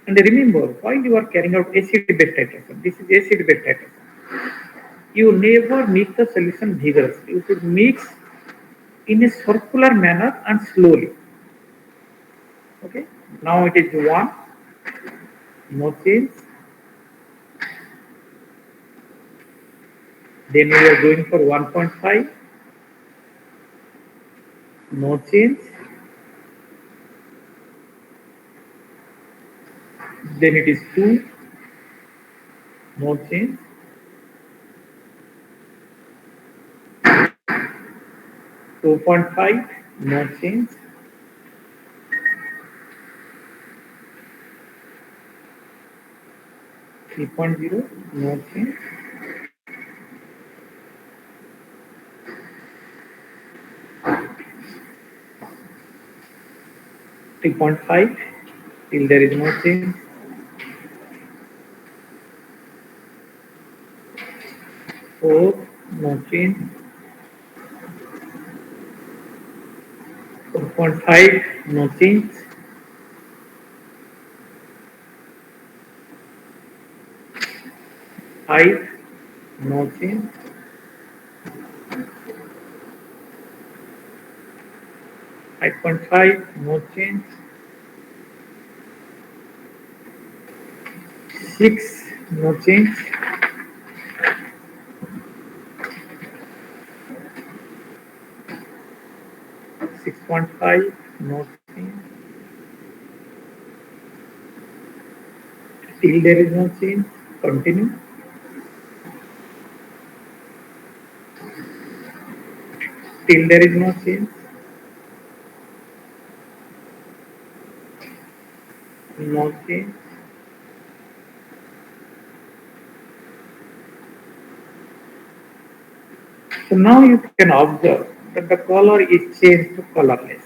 And remember, while you are carrying out acid-base titration, this is acid-base titration, you never mix the solution vigorously. You should mix in a circular manner and slowly. Okay. Now it is 1. No change. Then we are going for 1.5. No change. Then it is 2. No change. 2.5. No change. 3.0, no change. 3.5, still there is no change. 4, no change. 4.5, no change. 5, no change. 5.5, no change. 6, no change. 6.5, no change. Still there is no change. Continue. Still there is no change. No change. So now you can observe that the color is changed to colorless.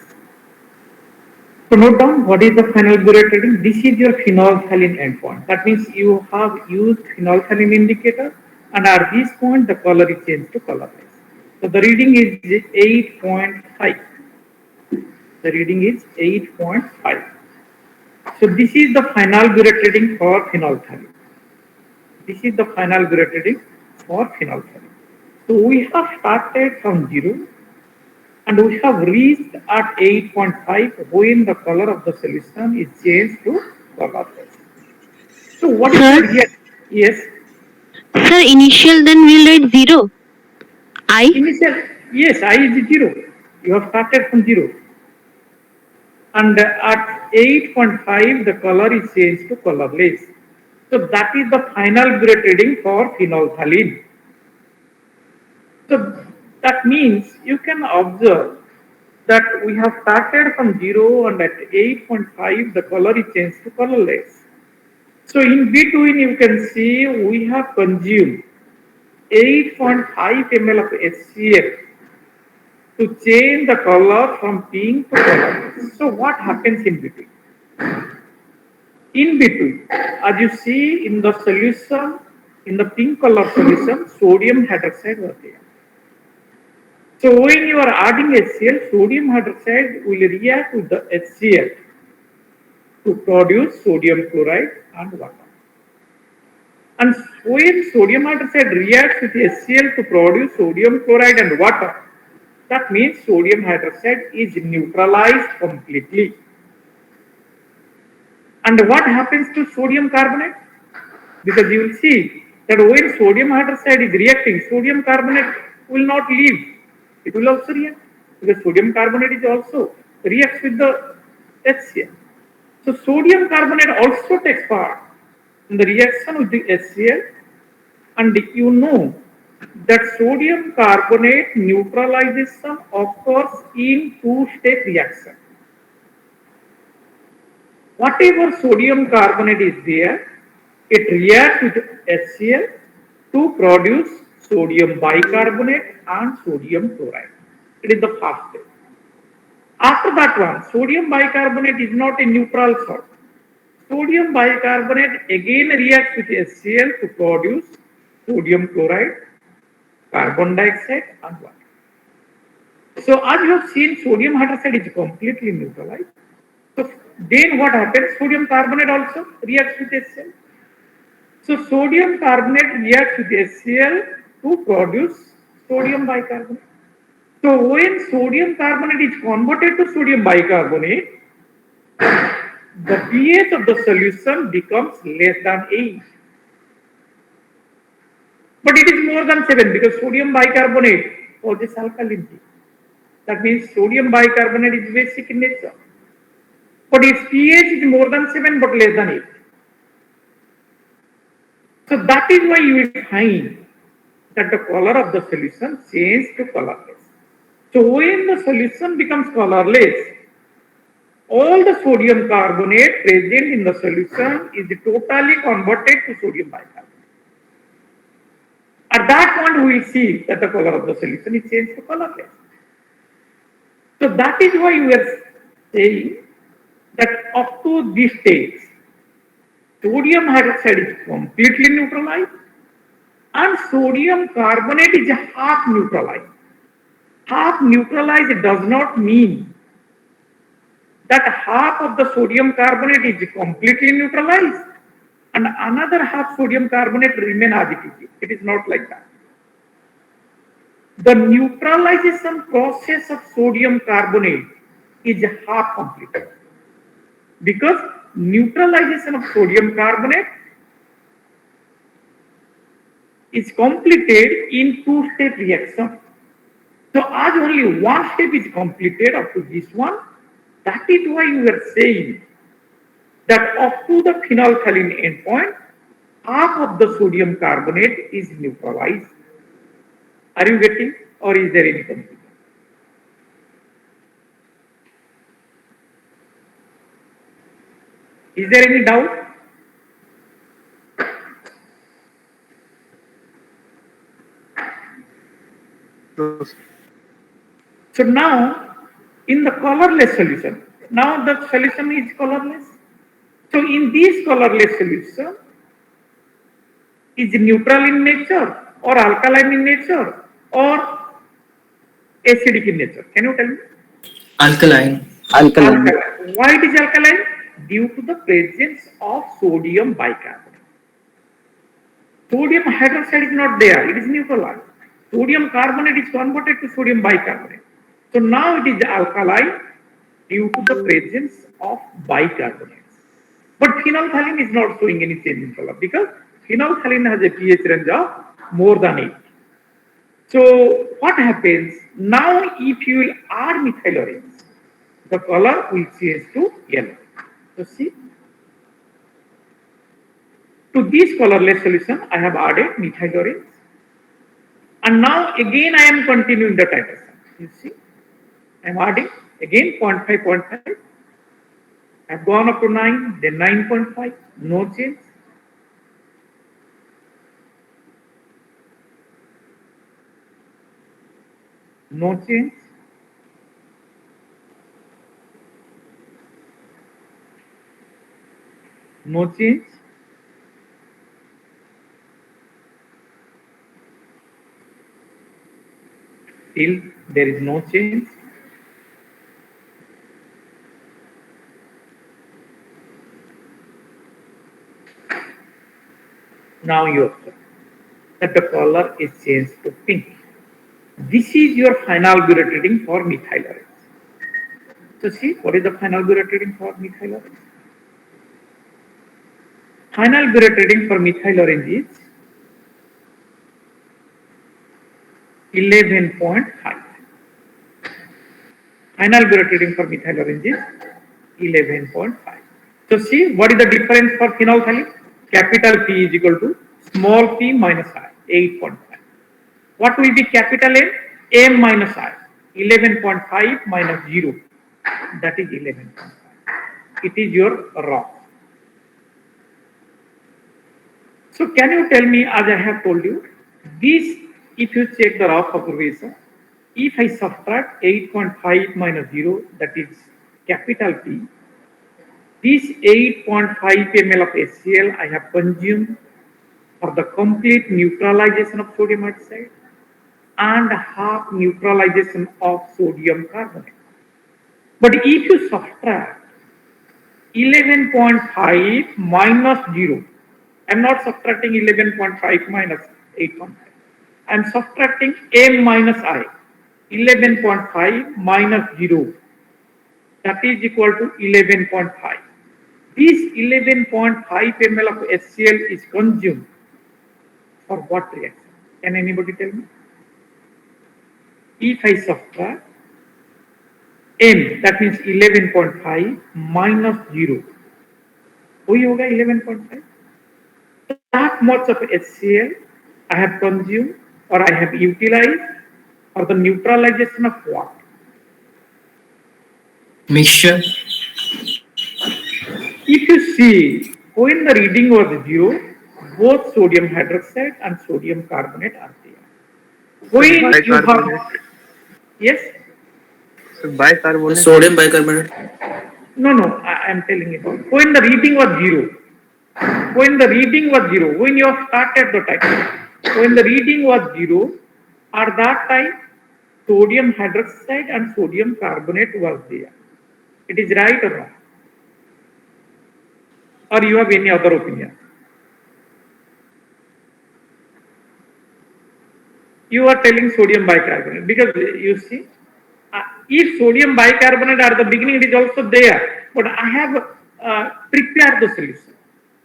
So note down what is the final Burette reading. This is your phenolphthalein endpoint. That means you have used phenolphthalein indicator, and at this point the color is changed to colorless. So the reading is 8.5. The reading is 8.5. So this is the final Burette reading for phenolphthalein. This is the final Burette reading for phenolphthalein. So we have started from 0 and we have reached at 8.5 when the color of the solution is changed to colorless. So what is Sir? here? Yes. Sir, initial then we'll write 0. I? Initial, yes, I is 0. You have started from 0. And at 8.5 the color is changed to colorless. So that is the final Burette reading for phenolphthalein. So that means you can observe that we have started from 0 and at 8.5 the color is changed to colorless. So in between you can see we have consumed 8.5 ml of HCl to change the color from pink to colorless. So what happens in between? In between, as you see in the solution, in the pink color solution, sodium hydroxide was there. So when you are adding HCl, sodium hydroxide will react with the HCl to produce sodium chloride and water. And when sodium hydroxide reacts with HCl to produce sodium chloride and water, that means sodium hydroxide is neutralized completely. And what happens to sodium carbonate? Because you will see that when sodium hydroxide is reacting, sodium carbonate will not leave. It will also react because sodium carbonate is also reacts with the HCl. So sodium carbonate also takes part in the reaction with the HCl, and you know that sodium carbonate neutralization occurs in two-step reaction. Whatever sodium carbonate is there, it reacts with HCl to produce sodium bicarbonate and sodium chloride. It is the first step. After that one, sodium bicarbonate is not a neutral salt. Sodium bicarbonate again reacts with HCl to produce sodium chloride, carbon dioxide and water. So as you have seen, sodium hydroxide is completely neutralized. So then what happens? Sodium carbonate also reacts with HCl. So sodium carbonate reacts with HCl to produce sodium bicarbonate. So when sodium carbonate is converted to sodium bicarbonate, the pH of the solution becomes less than 8. But it is more than 7 because sodium bicarbonate possesses alkalinity. That means sodium bicarbonate is basic in nature. But its pH is more than 7 but less than 8. So that is why you will find that the color of the solution changes to colorless. So when the solution becomes colorless, all the sodium carbonate present in the solution is totally converted to sodium bicarbonate. At that point, we will see that the color of the solution is changed to colorless. So that is why we are saying that up to this stage, sodium hydroxide is completely neutralized and sodium carbonate is half neutralized. Half neutralized does not mean that half of the sodium carbonate is completely neutralized and another half sodium carbonate remain as it is. It is not like that. The neutralization process of sodium carbonate is half completed because neutralization of sodium carbonate is completed in two-step reaction. So as only one step is completed up to this one, that is why we are saying that up to the phenolphthalein endpoint, half of the sodium carbonate is neutralized. Are you getting, or is there any confusion? Is there any doubt? So now, in the colorless solution, now the solution is colorless. So in this colorless solution, is neutral in nature or alkaline in nature or acidic in nature? Can you tell me? Alkaline. Alkaline. Why it is alkaline? Due to the presence of sodium bicarbonate. Sodium hydroxide is not there, it is neutralized. Sodium carbonate is converted to sodium bicarbonate. So now it is alkaline due to the presence of bicarbonates. But phenolphthalein is not showing any change in color because phenolphthalein has a pH range of more than 8. So what happens now if you will add methyl orange, the color will change to yellow. So see, to this colorless solution I have added methyl orange and now again I am continuing the titration. You see, I am adding again 0.5, 0.5. I have gone up to 9, then 9.5, no change. No change. No change. Still there is no change. Now you observe that the color is changed to pink. This is your final Biuret reading for methyl orange. So see, what is the final Biuret reading for methyl orange? Final Biuret reading for methyl orange is 11.5. Final Biuret reading for methyl orange is 11.5. So see, what is the difference for phenolphthalein? Capital P is equal to small p minus I, 8.5. What will be capital M? M minus I, 11.5 minus 0, that is 11.5. It is your raw. So can you tell me, as I have told you, this, if you check the raw observation, if I subtract 8.5 minus 0, that is capital P, this 8.5 ml of HCl I have consumed for the complete neutralization of sodium hydroxide and half neutralization of sodium carbonate. But if you subtract 11.5 minus 0, I am not subtracting 11.5 minus 8.5. I am subtracting M minus I, 11.5 minus 0, that is equal to 11.5. This 11.5 ml of HCl is consumed for what reaction? Can anybody tell me? If I subtract M, that means 11.5 minus 0, वही होगा 11.5. That much of HCl I have consumed or I have utilized for the neutralization of what? Mixture. if you see, when the reading was 0, both sodium hydroxide and sodium carbonate are there. When you have, Bicarbonate. yes, So bicarbonate. Sodium bicarbonate. no, I am telling you. When the reading was 0, when the reading was 0, when you have started the time, when the reading was 0, at that time, sodium hydroxide and sodium carbonate was there. It is right or wrong? Or you have any other opinion? You are telling sodium bicarbonate because you see, if sodium bicarbonate at the beginning, it is also there, but I have prepared the solution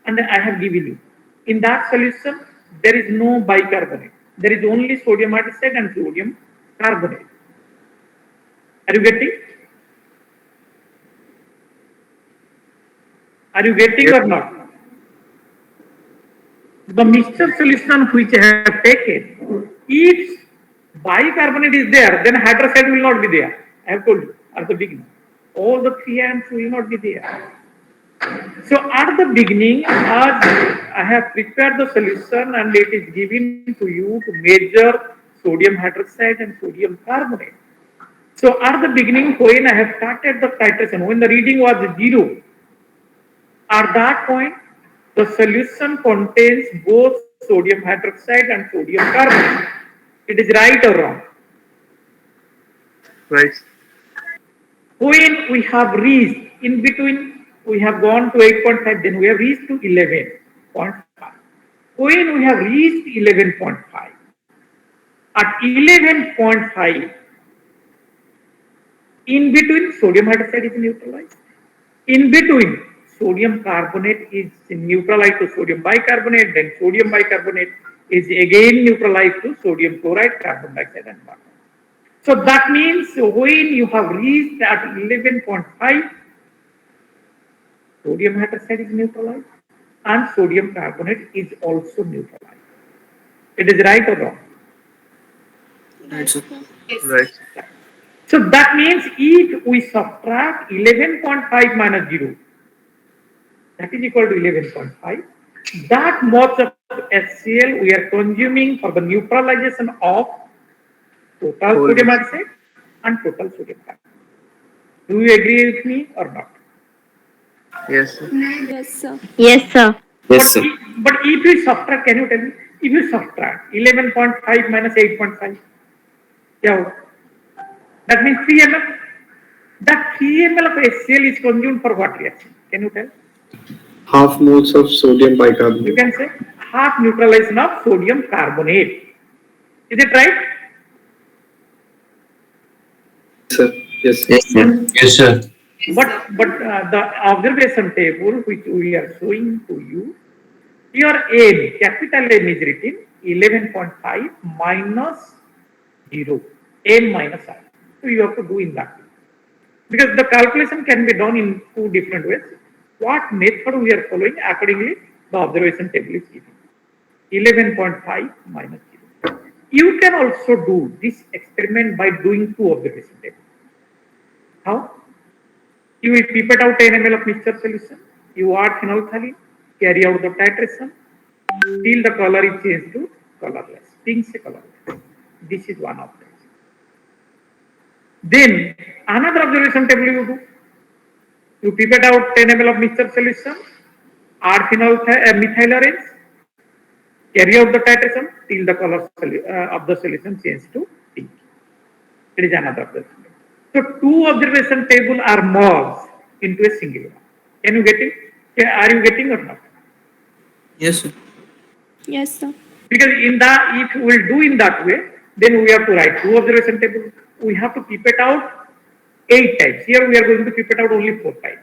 and I have given you. In that solution, there is no bicarbonate. There is only sodium hydroxide and sodium carbonate. Are you getting? Are you getting or not? The mixture solution which I have taken, if bicarbonate is there, then hydroxide will not be there. I have told you at the beginning. All the 3 ions will not be there. So at the beginning, as I have prepared the solution and it is given to you to measure sodium hydroxide and sodium carbonate. So at the beginning, when I have started the titration, when the reading was 0, at that point, the solution contains both sodium hydroxide and sodium carbonate. It is right or wrong? Right. When we have reached in between, we have gone to 8.5, then we have reached to 11.5. When we have reached 11.5, at 11.5, in between sodium hydroxide is neutralized. In between, sodium carbonate is neutralized to sodium bicarbonate, then sodium bicarbonate is again neutralized to sodium chloride, carbon dioxide and water. So that means when you have reached at 11.5, sodium hydroxide is neutralized and sodium carbonate is also neutralized. It is right or wrong? Right, sir. Right. So that means if we subtract 11.5 minus 0, that is equal to 11.5. That much of HCl we are consuming for the neutralization of total sodium hydroxide and total sodium carbonate. Do you agree with me or not? Yes, sir. Yes, sir. Yes, sir. Yes, sir. But if you subtract, can you tell me? If you subtract 11.5 minus 8.5, yeah, that means 3 ml. That 3 ml of HCl is consumed for what reaction? Can you tell? Half moles of sodium bicarbonate. You can say half neutralization of sodium carbonate. Is it right? Sir. Yes. Yes, sir. Yes, sir. But the observation table which we are showing to you, your N, capital N is written 11.5 minus 0, N minus I. So you have to do in that way. Because the calculation can be done in 2 different ways. What method we are following, accordingly, the observation table is given. 11.5 minus 0. You can also do this experiment by doing 2 observation tables. How? You will pipette out 10 ml of mixture solution. You add phenolphthalein, carry out the titration, till the color is changed to colorless, pink se colorless. This is one observation. Then another observation table you do. You pipette out 10 ml of mixture solution, add methyl orange, carry out the titration till the color of the solution changes to pink. It is another observation. So 2 observation tables are merged into a single one. Can you get it? Are you getting or not? Yes, sir. Yes, sir. Because in that, if we will do in that way, then we have to write 2 observation tables. We have to pipette out 8 times. Here we are going to pipette out only 4 times.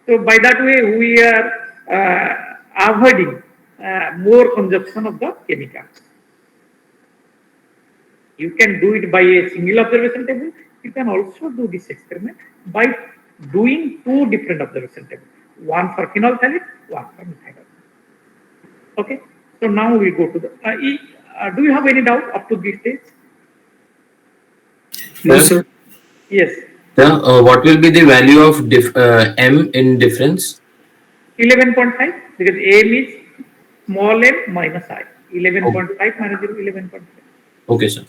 So by that way, we are avoiding more consumption of the chemicals. You can do it by a single observation table. You can also do this experiment by doing 2 different observation tables. One for phenolphthalein, one for methyl. Okay. So now we will go to the. Do you have any doubt up to this stage? No, sir. Yes. Yeah, what will be the value of M in difference? 11.5 because m is small m minus I. 11.5 minus 0, 11.5. Okay, sir.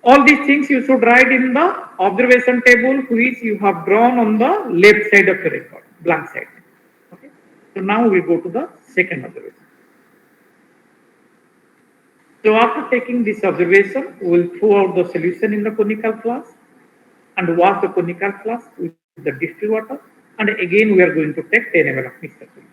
All these things you should write in the observation table which you have drawn on the left side of the record, blank side. Okay. So now we go to the second observation. So after taking this observation, we will throw out the solution in the conical flask and wash the conical flask with the distilled water. And again, we are going to take 10 ml of mixture solution.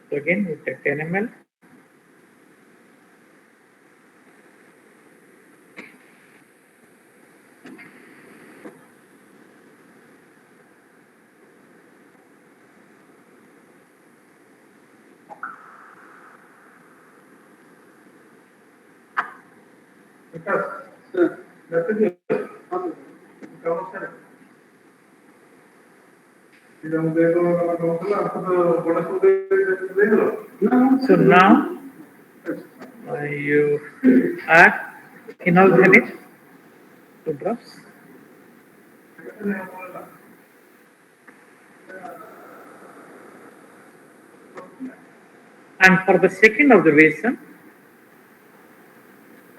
So again, we take 10 ml. So now you add phenolphthaleate 2 drops. And for the second observation,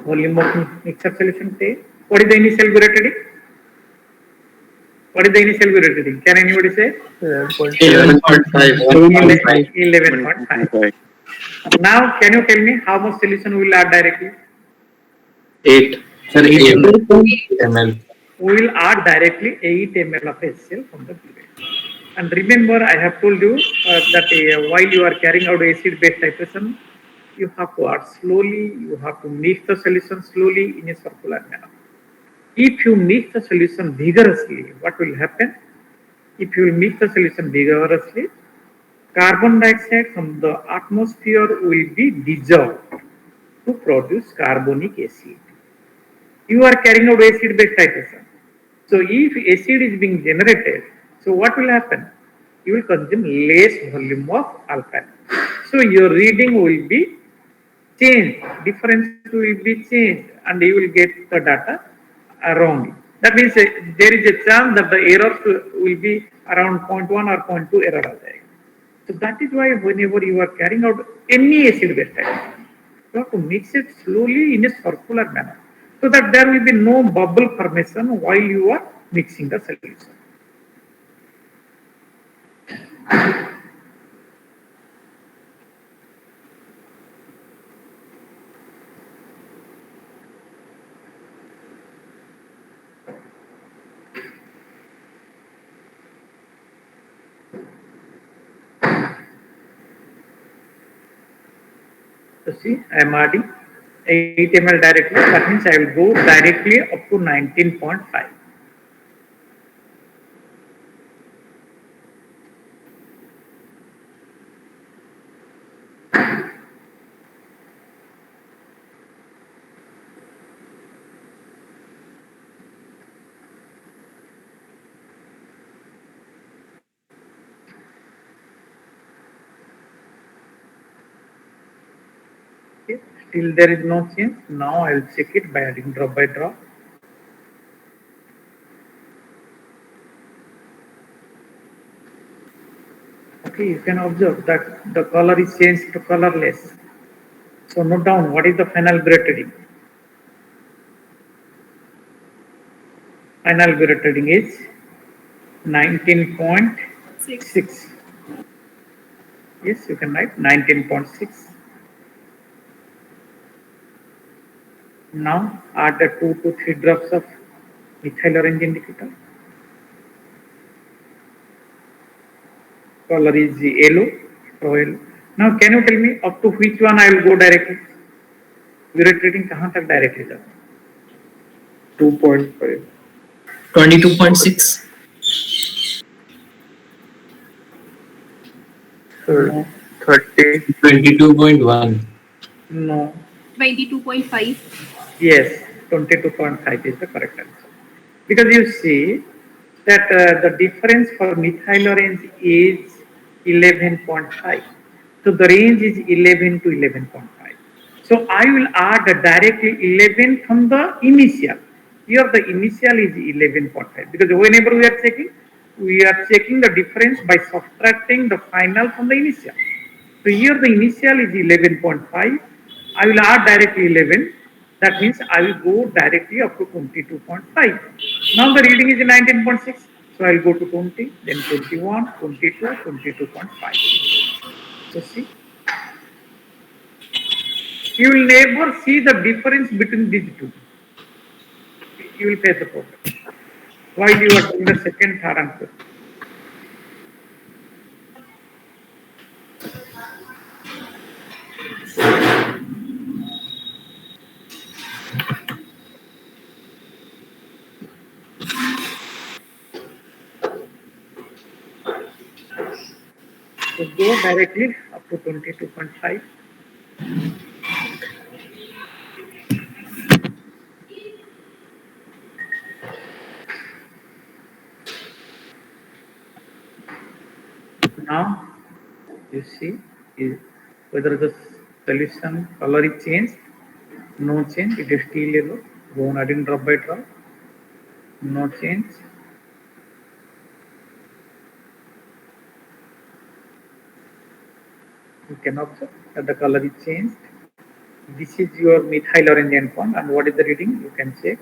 volume of mixture solution take. What is the initial Buret reading? What is the initial Buret reading? Can anybody say? 11.5. 11.5. Now, can you tell me how much solution we will add directly? 8. Sir, 8 ml. We will add directly 8 ml of HCl from the Buret. And remember, I have told you that while you are carrying out acid-base titration, you have to add slowly, you have to mix the solution slowly in a circular manner. If you mix the solution vigorously, what will happen? If you mix the solution vigorously, carbon dioxide from the atmosphere will be dissolved to produce carbonic acid. You are carrying out acid-base titration. So if acid is being generated, so what will happen? You will consume less volume of alkyl. So your reading will be changed, difference will be changed, and you will get the data wrongly. That means there is a chance that the errors will be around 0.1 or 0.2 error. So that is why whenever you are carrying out any acid-base titration, you have to mix it slowly in a circular manner, so that there will be no bubble formation while you are mixing the solution. So see, I am adding 8 ml directly. That means I will go directly up to 19.5. Okay. Still there is no change. Now I will check it by adding drop by drop. Okay, you can observe that the color is changed to colorless. So note down what is the final Buret reading. Final Buret reading is 19.6. Yes, you can write 19.6. Now add the 2 to 3 drops of methyl orange indicator. Color is yellow. Now can you tell me up to which one I will go directly? Buret reading कहाँ तक directly जाता? 2.5. 22.6. So 30. 22.1. No. 22.5. Yes, 22.5 is the correct answer. Because you see that the difference for methyl orange is 11.5. So the range is 11 to 11.5. So I will add directly 11 from the initial. Here the initial is 11.5 because whenever we are checking the difference by subtracting the final from the initial. So here the initial is 11.5. I will add directly 11. That means I will go directly up to 22.5. Now the reading is 19.6. So I will go to 20, then 21, 22, 22.5. So see, you will never see the difference between these two. You will face the problem. While you are doing the second, third and fourth. So go directly up to 22.5. Now you see is whether the solution color is changed. No change, it is still yellow. Go on adding drop by drop. No change. You can observe that the color is changed. This is your methyl orange endpoint, and what is the reading? You can check.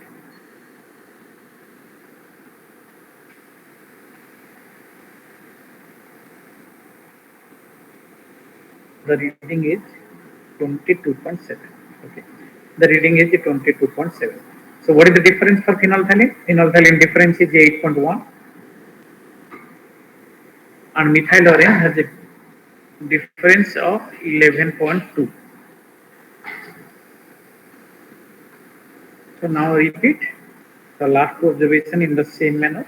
The reading is 22.7. Okay. The reading is 22.7. So what is the difference for phenolphthalein? Phenolphthalein difference is 8.1 and methyl orange has a difference of 11.2. So now repeat the last two observation in the same manner.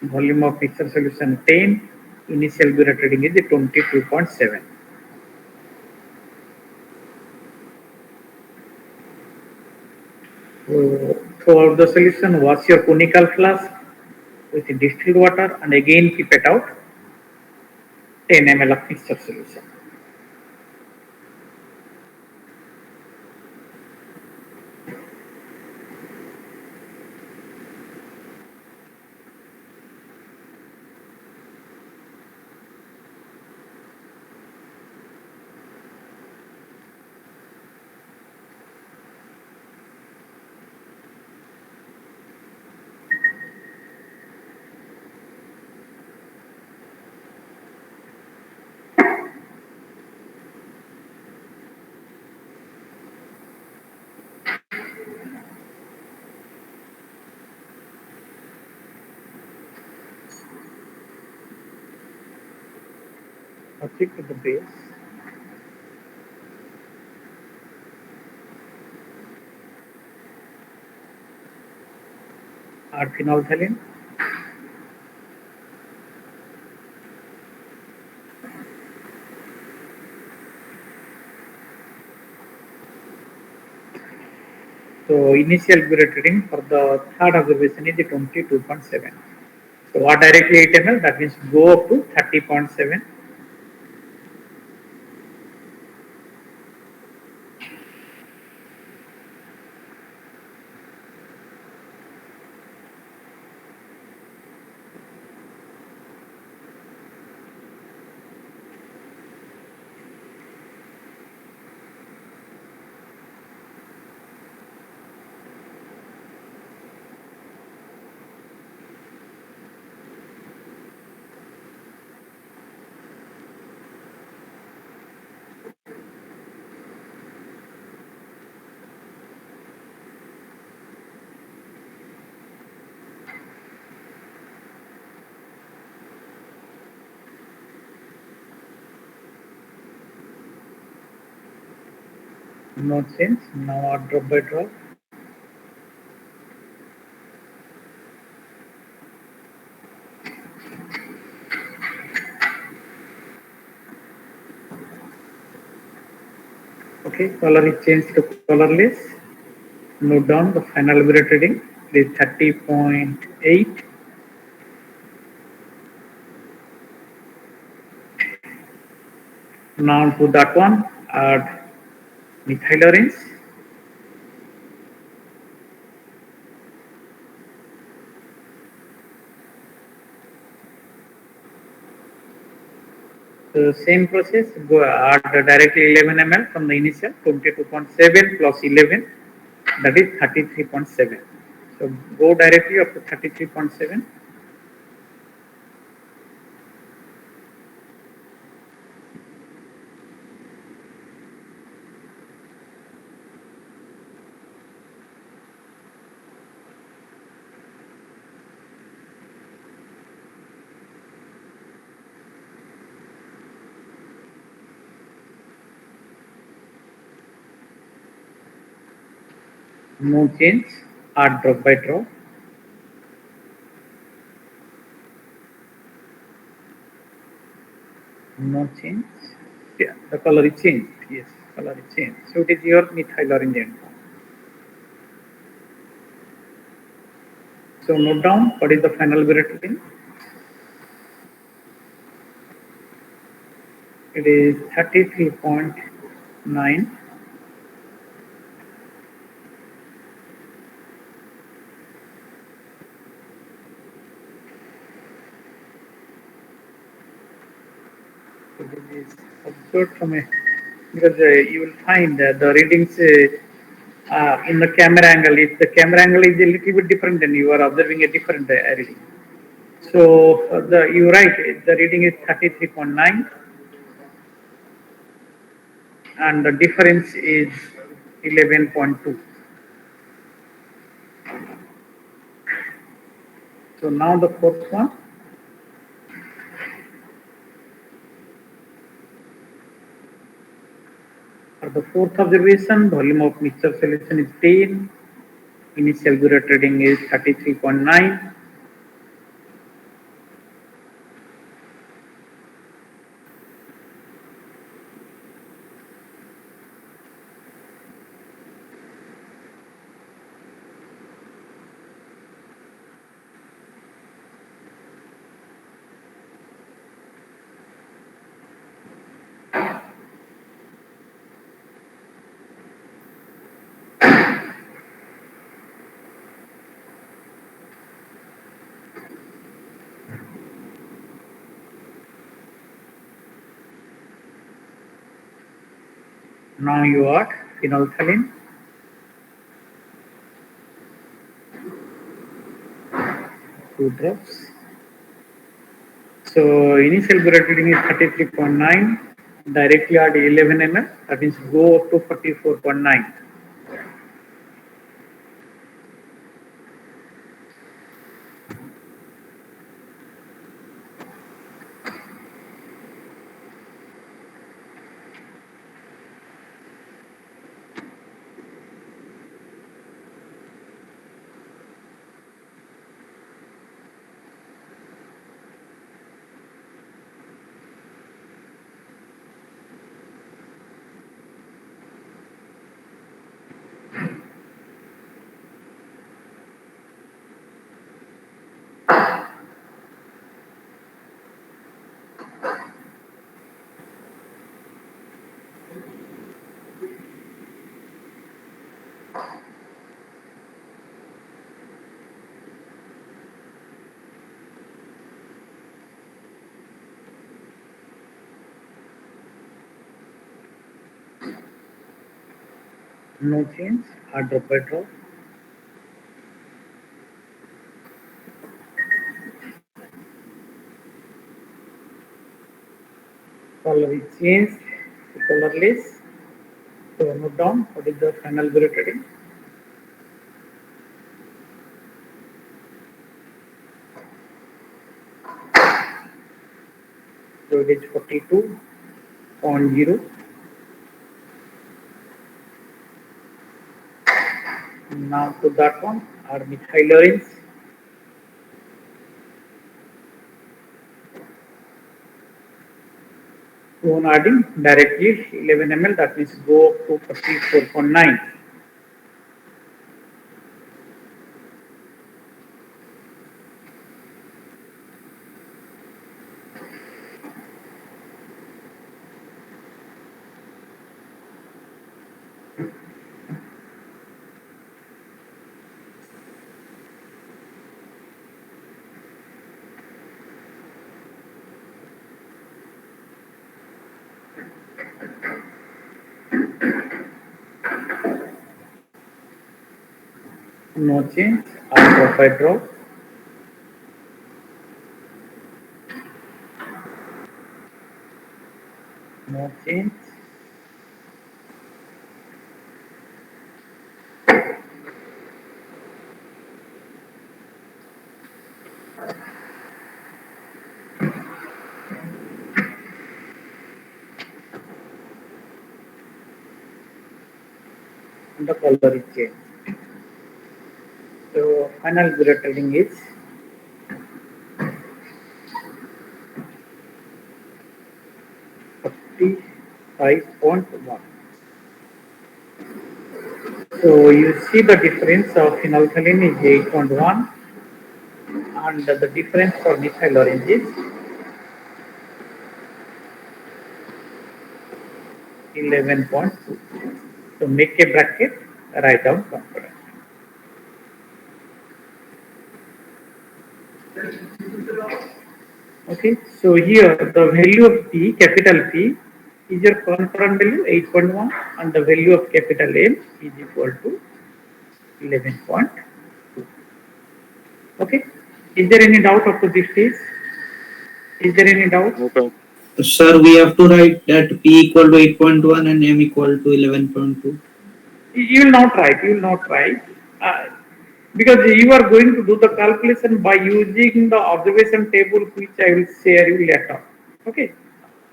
Volume of mixture solution 10, initial Buret reading is 22.7. Throughout the solution, wash your conical flask with distilled water and again keep it out 10 ml of mixture solution. Now click to the base. Add phenolphthalein. So initial Buret reading for the third observation is 22.7. So add directly 8 ml, that means go up to 30.7. No change. Now add drop by drop. Okay, color is changed to colorless. Note down the final alburet reading is 30.8. Now to that one, add methyl orange. So same process, go add directly 11 ml from the initial 22.7 plus 11, that is 33.7. So go directly up to 33.7. No change, add drop by drop. No change. Yeah, the color is changed. Yes, color is changed. So it is your methyl orange end form. So note down what is the final alburet reading. It is 33.9. So this is observed from a, because you will find the readings in the camera angle. If the camera angle is a little bit different, then you are observing a different reading. So you're right. The reading is 33.9, and the difference is 11.2. So now the fourth one. For the fourth observation, volume of mixture solution is 10. Initial alburet reading is 33.9. Now you add phenolphthalein. Two drops. So initial alburet reading is 33.9. Directly add 11 ml. That means go up to 44.9. No change, add drop by drop. Color is changed to colorless. So note down what is the final alburet reading. So it is 42.0. Now to that one, add methyl orange. So on adding directly 11 ml, that means go up to 44.9. No change. Profile drop. No change. And the color is changed. So final zero reading is 45.1. So you see the difference of phenolphthalein is 8.1 and the difference for methyl orange is 11.2. So make a bracket, write down component. Okay, so here the value of P, capital P, is your concurrent value 8.1 and the value of capital M is equal to 11.2. Okay, is there any doubt up to this stage? Is there any doubt? Okay. Sir, we have to write that P equal to 8.1 and M equal to 11.2. You will not write, you will not write. Because you are going to do the calculation by using the observation table which I will share you later. Okay.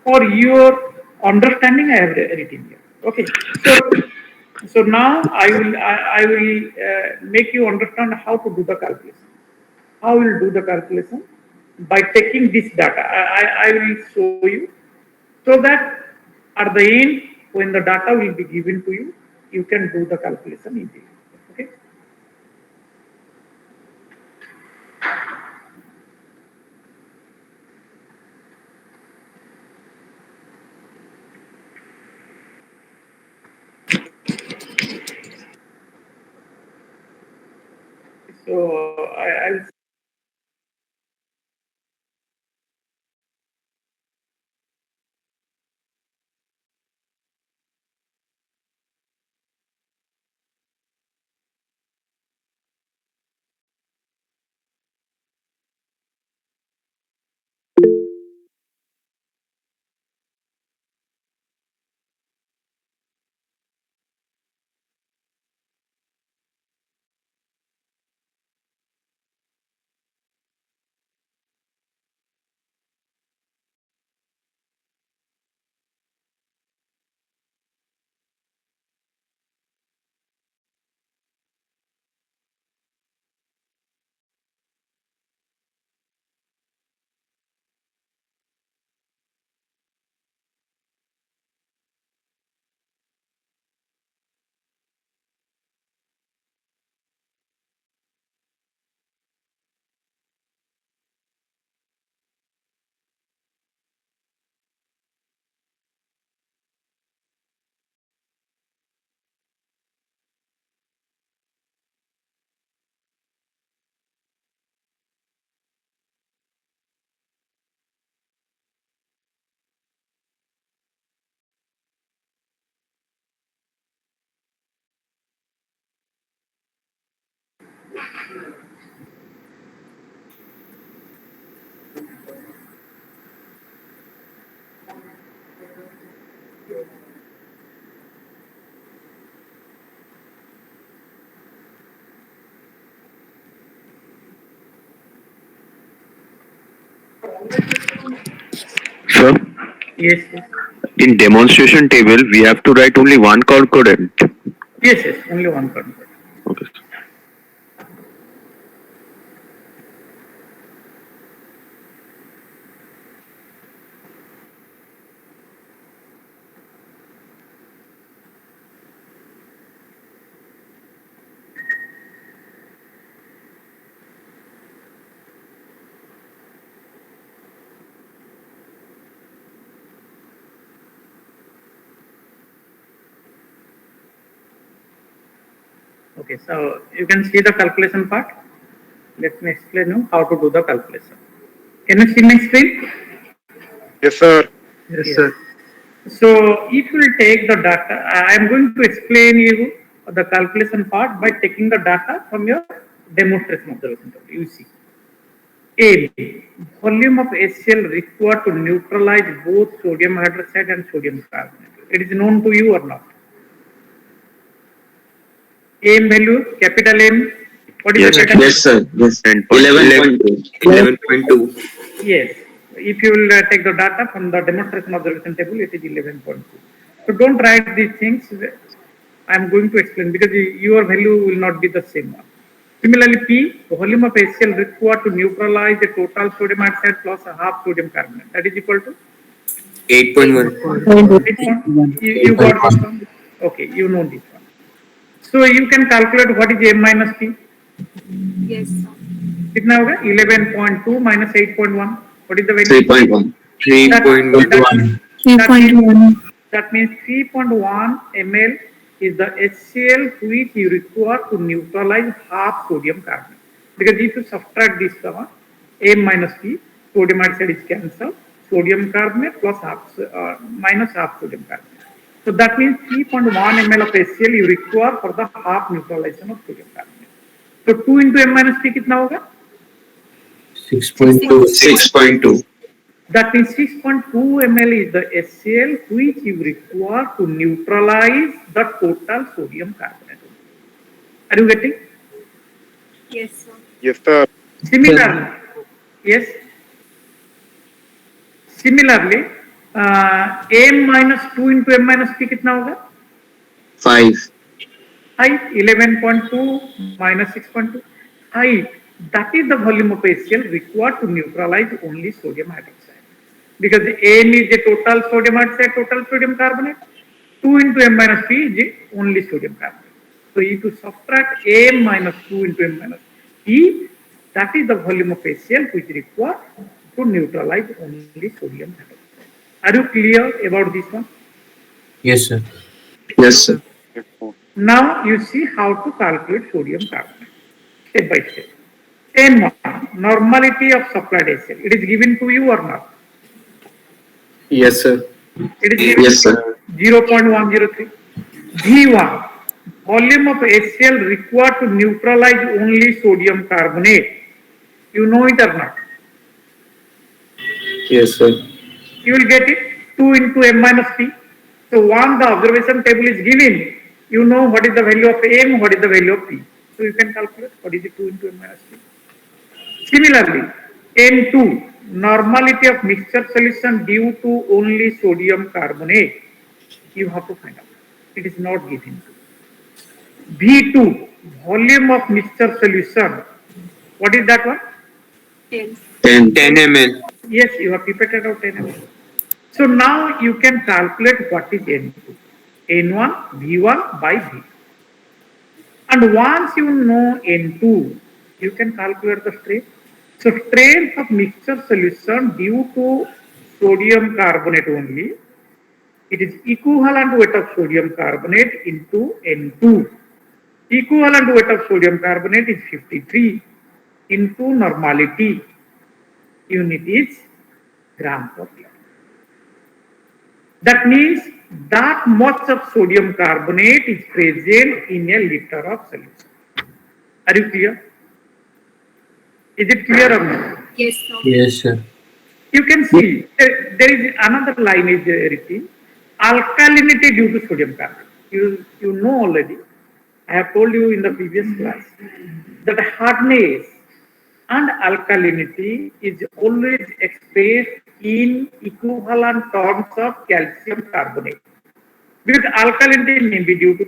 For your understanding, I have written here. Okay. So now I will make you understand how to do the calculation. How will do the calculation? By taking this data. I will show you so that at the end when the data will be given to you, you can do the calculation easily. Okay. So I'll Sir, yes, yes, in demonstration table, we have to write only one concordant. yes, only one concept. Okay. Okay, so you can see the calculation part. Let me explain you how to do the calculation. Can you see my screen? Yes, sir. Yes, sir. So if you will take the data, I am going to explain you the calculation part by taking the data from your demonstration observation. You see. A. Volume of HCl required to neutralize both sodium hydroxide and sodium carbonate. It is known to you or not? M value, capital M. What is Yes, the capital? yes, sir. Yes. 11.2. 11.2. Yes. If you will take the data from the demonstration observation table, it is 11.2. So don't write these things. I am going to explain because your value will not be the same one. Similarly, P, volume of HCl required to neutralize the total sodium hydroxide plus a half sodium carbonate. That is equal to 8.1. You got this one? Okay, you know this one. So you can calculate what is M minus P. Yes, sir. कितना होगा 11.2 minus 8.1. What is the value? 3.1. 3.1. That means 3.1 ml is the HCl which you require to neutralize half sodium carbonate. Because if you subtract this one, M minus P, sodium hydroxide is cancelled, sodium carbonate plus minus half sodium carbonate. So that means 3.1 ml of HCl you require for the half neutralization of sodium carbonate. So 2 into M minus P कितना होगा? 6.2. 6.2. That means 6.2 ml is the HCl which you require to neutralize the total sodium carbonate. Are you getting? Yes, sir. Yes, sir. Similarly, yes. Similarly, M minus 2 into M minus P कितना होगा? 5. Height 11.2 minus 6.2. Height, that is the volume of HCl required to neutralize only sodium hydroxide. Because M is the total sodium hydroxide, total sodium carbonate. 2 into M minus P is the only sodium carbonate. So if you subtract M minus 2 into M minus P, that is the volume of HCl which is required to neutralize only sodium hydroxide. Are you clear about this one? Yes, sir. Yes, sir. Now you see how to calculate sodium carbonate step by step. N1, normality of supplied HCl. It is given to you or not? Yes, sir. It is given Yes, sir. 0.103. V1, volume of HCl required to neutralize only sodium carbonate. You know it or not? Yes, sir. You will get it 2 into M minus P. So once the observation table is given, you know what is the value of M, what is the value of P. So you can calculate what is the 2 into M minus P. Similarly, N2, normality of mixture solution due to only sodium carbonate. You have to find out. It is not given. V2, volume of mixture solution. What is that one? 10. 10 ml. Yes, you have pipetted out 10 ml. So now you can calculate what is N2. N1, V1 by V. And once you know N2, you can calculate the strength. So strength of mixture solution due to sodium carbonate only, it is equivalent weight of sodium carbonate into N2. Equivalent weight of sodium carbonate is 53 into normality. Unit is gram per liter. That means that much of sodium carbonate is present in a liter of solution. Are you clear? Is it clear or not? Yes, sir. Yes, sir. You can see there is another line is written, alkalinity due to sodium carbonate. You know already. I have told you in the previous class that hardness and alkalinity is always expressed in equivalent terms of calcium carbonate. Because alkalinity may be due to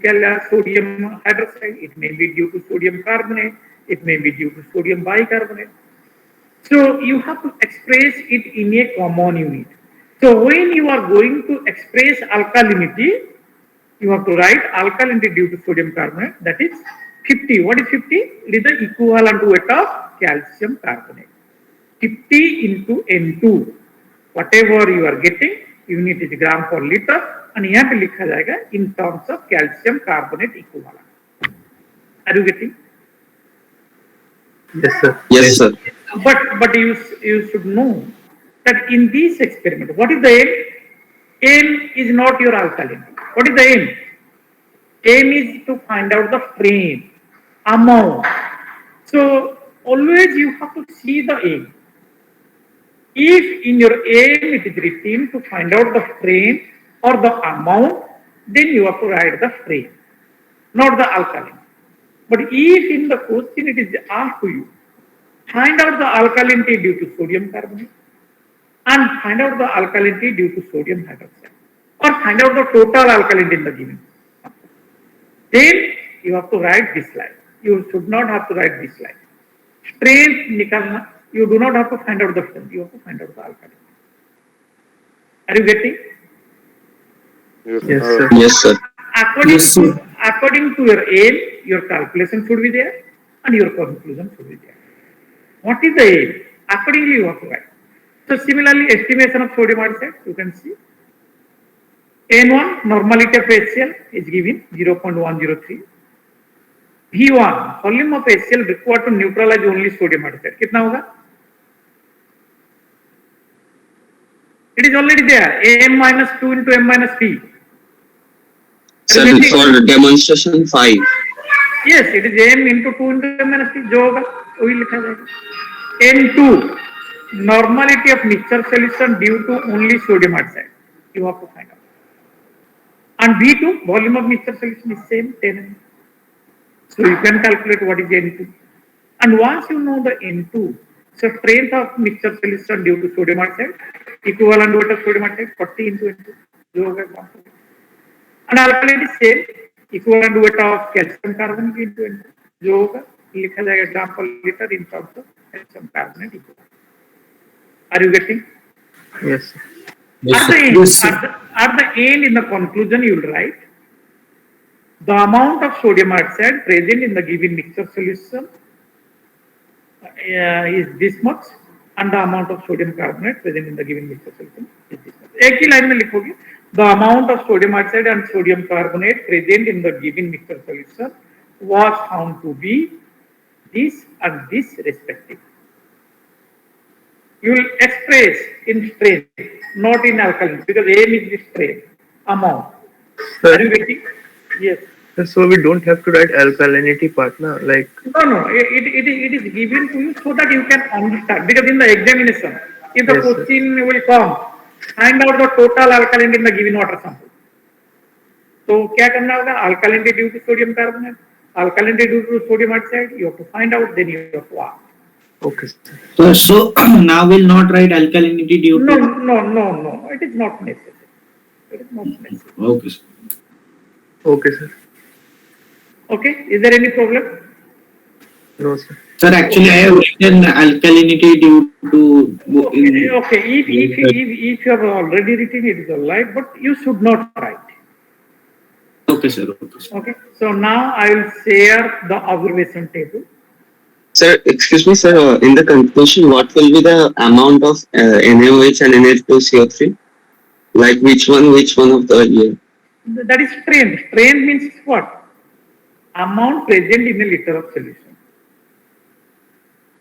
sodium hydroxide, it may be due to sodium carbonate, it may be due to sodium bicarbonate. So you have to express it in a common unit. So when you are going to express alkalinity, you have to write alkalinity due to sodium carbonate, that is 50. What is 50? It is the equivalent weight of calcium carbonate. 50 into N2. Whatever you are getting, unit is gram per liter, and यहाँ पे लिखा जाएगा in terms of calcium carbonate equivalent. Are you getting? Yes, sir. Yes, sir. But you should know that in this experiment, what is the aim? Aim is not your alkalinity. What is the aim? Aim is to find out the strain amount. So always you have to see the aim. If in your aim it is written to find out the strain or the amount, then you have to write the strain, not the alkaline. But if in the question it is asked to you, find out the alkalinity due to sodium carbonate and find out the alkalinity due to sodium hydroxide, or find out the total alkalinity in the given, then you have to write this line. You should not have to write this line. Strength nikalna, you do not have to find out the strength, you have to find out the alkalinity. Are you getting? Yes, sir. Yes, sir. According to your aim, your calculation should be there and your conclusion should be there. What is the aim? Accordingly you have to write. So similarly, estimation of sodium oxide, you can see N1 normality of HCl is given 0.103. V1 volume of HCl required to neutralize only sodium oxide. कितना होगा? It is already there. M minus 2 into M minus P. Sir, for demonstration 5. Yes, it is M into 2 into M minus P. जो होगा वही लिखा जाएगा. N2 normality of mixture solution due to only sodium oxide. You have to find out. And V2 volume of mixture solution is same 10 ml. So you can calculate what is N2. And once you know the N2, so strength of mixture solution due to sodium oxide, equivalent weight of sodium oxide 40 into N2. जो होगा 140. And alkalinity is same, equivalent weight of calcium carbonate into N2. जो होगा लिखा जाएगा ग्राम पर litre in terms of calcium carbonate equivalent. Are you getting? Yes, sir. At the end, in the conclusion, you will write the amount of sodium oxide present in the given mixture solution is this much, and the amount of sodium carbonate present in the given mixture solution is this much. एक ही line में लिखोगे, the amount of sodium oxide and sodium carbonate present in the given mixture solution was found to be this and this respectively. You will express in strain, not in alkaline, because aim is the strain amount. Are you getting? Yes. So we don't have to write alkalinity part, na? Like No. It is given to you so that you can understand. Because in the examination, if the question will come, find out the total alkalinity in the given water sample. So क्या करना होगा? Alkalinity due to sodium carbonate, alkalinity due to sodium oxide. You have to find out, then you have to ask. okay. Sir. So now we'll not write alkalinity due to. No. It is not necessary. It is not necessary. Okay, sir. Okay, sir. Okay. Is there any problem? No, sir. Sir, actually, I have written alkalinity due to. Okay. If you have already written it, is all right, but you should not write. Okay, sir. Okay. So now I will share the observation table. Sir, excuse me, sir. In the conclusion, what will be the amount of NaOH and Na2CO3? Like which one of the year? That is strain. Strain means what? Amount present in a liter of solution.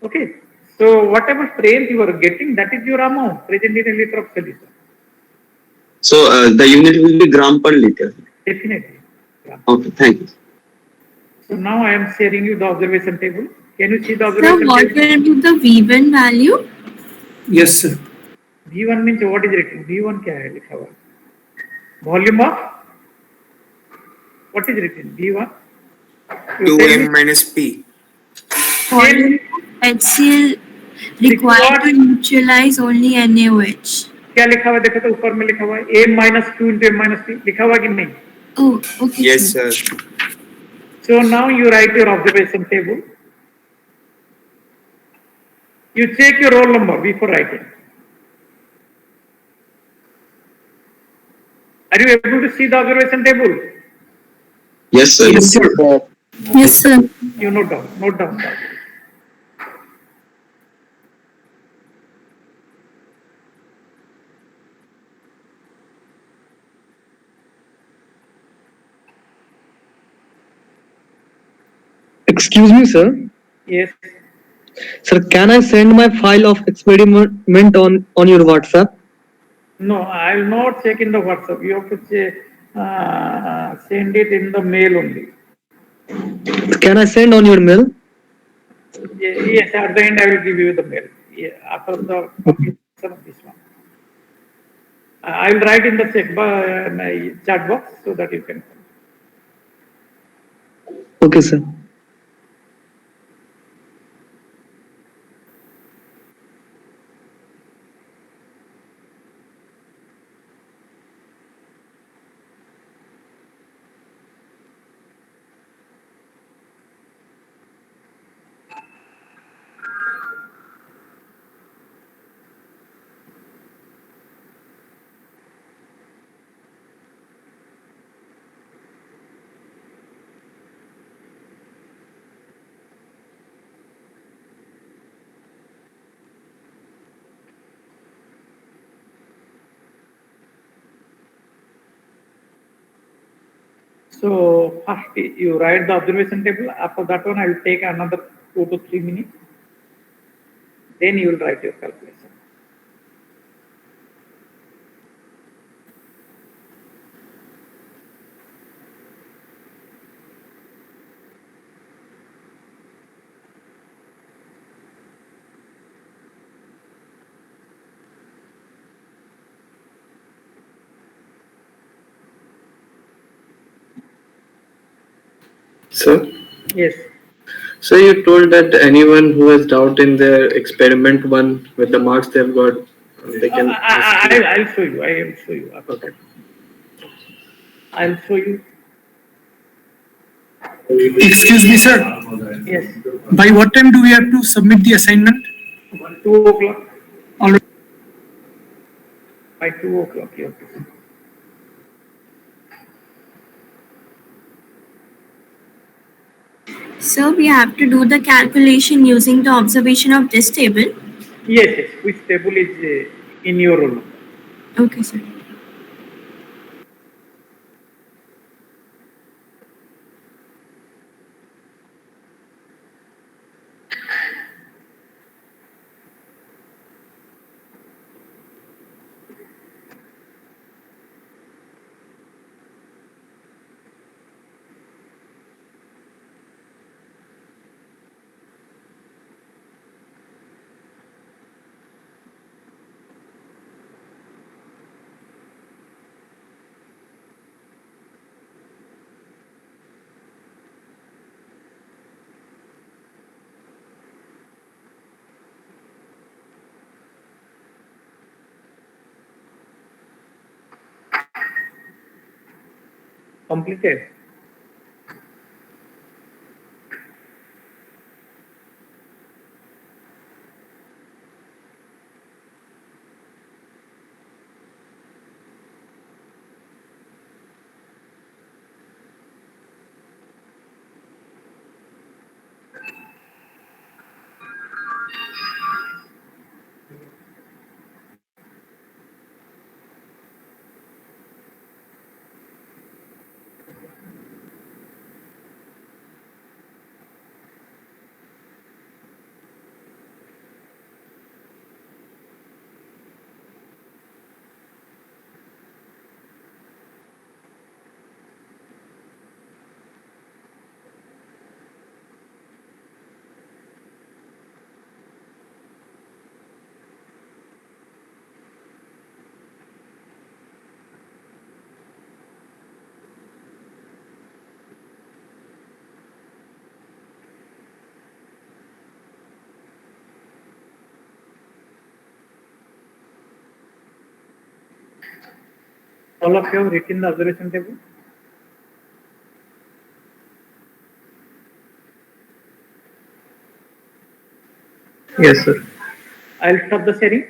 Okay. So whatever strain you are getting, that is your amount present in a liter of solution. So the unit will be gram per liter. Definitely. Yeah. Okay, thank you. So now I am sharing you the observation table. Can you see the So observation what table? will be the V1 value? Yes, sir. V1 means what is written? V1 क्या है लिखा हुआ? Volume of what is written? V1 2m minus p. Volume of HCl required to neutralize only NaOH. क्या लिखा हुआ है? देखो तो ऊपर में लिखा हुआ है m minus 2 into m minus p लिखा हुआ कि नहीं? Oh, okay. Yes, sir. So now you write your observation table. You check your roll number before writing. Are you able to see the observation table? Yes, sir. Yes, sir. Yes, sir. You note down. Excuse me, sir. Yes. Sir, can I send my file of experiment on your WhatsApp? No, I will not check in the WhatsApp. You have to send it in the mail only. Can I send on your mail? Yes, at the end I will give you the mail. Yeah, after the completion of this one. I will write in the my chat box so that you can. Okay, sir. So first you write the observation table. After that one, I will take another 2 to 3 minutes. Then you will write your calculation. Sir? Yes. So you told that anyone who has doubt in their experiment one with the marks they've got, they can. I'll show you. I will show you. Okay. I'll show you. Excuse me, sir. Yes. By what time do we have to submit the assignment? 2 o'clock. Already. By 2 o'clock. Okay. So we have to do the calculation using the observation of this table. Yes. Which table is in your roll number? Okay, sir. Completed. All of you have written the observation table? Yes, sir. I'll stop the sharing.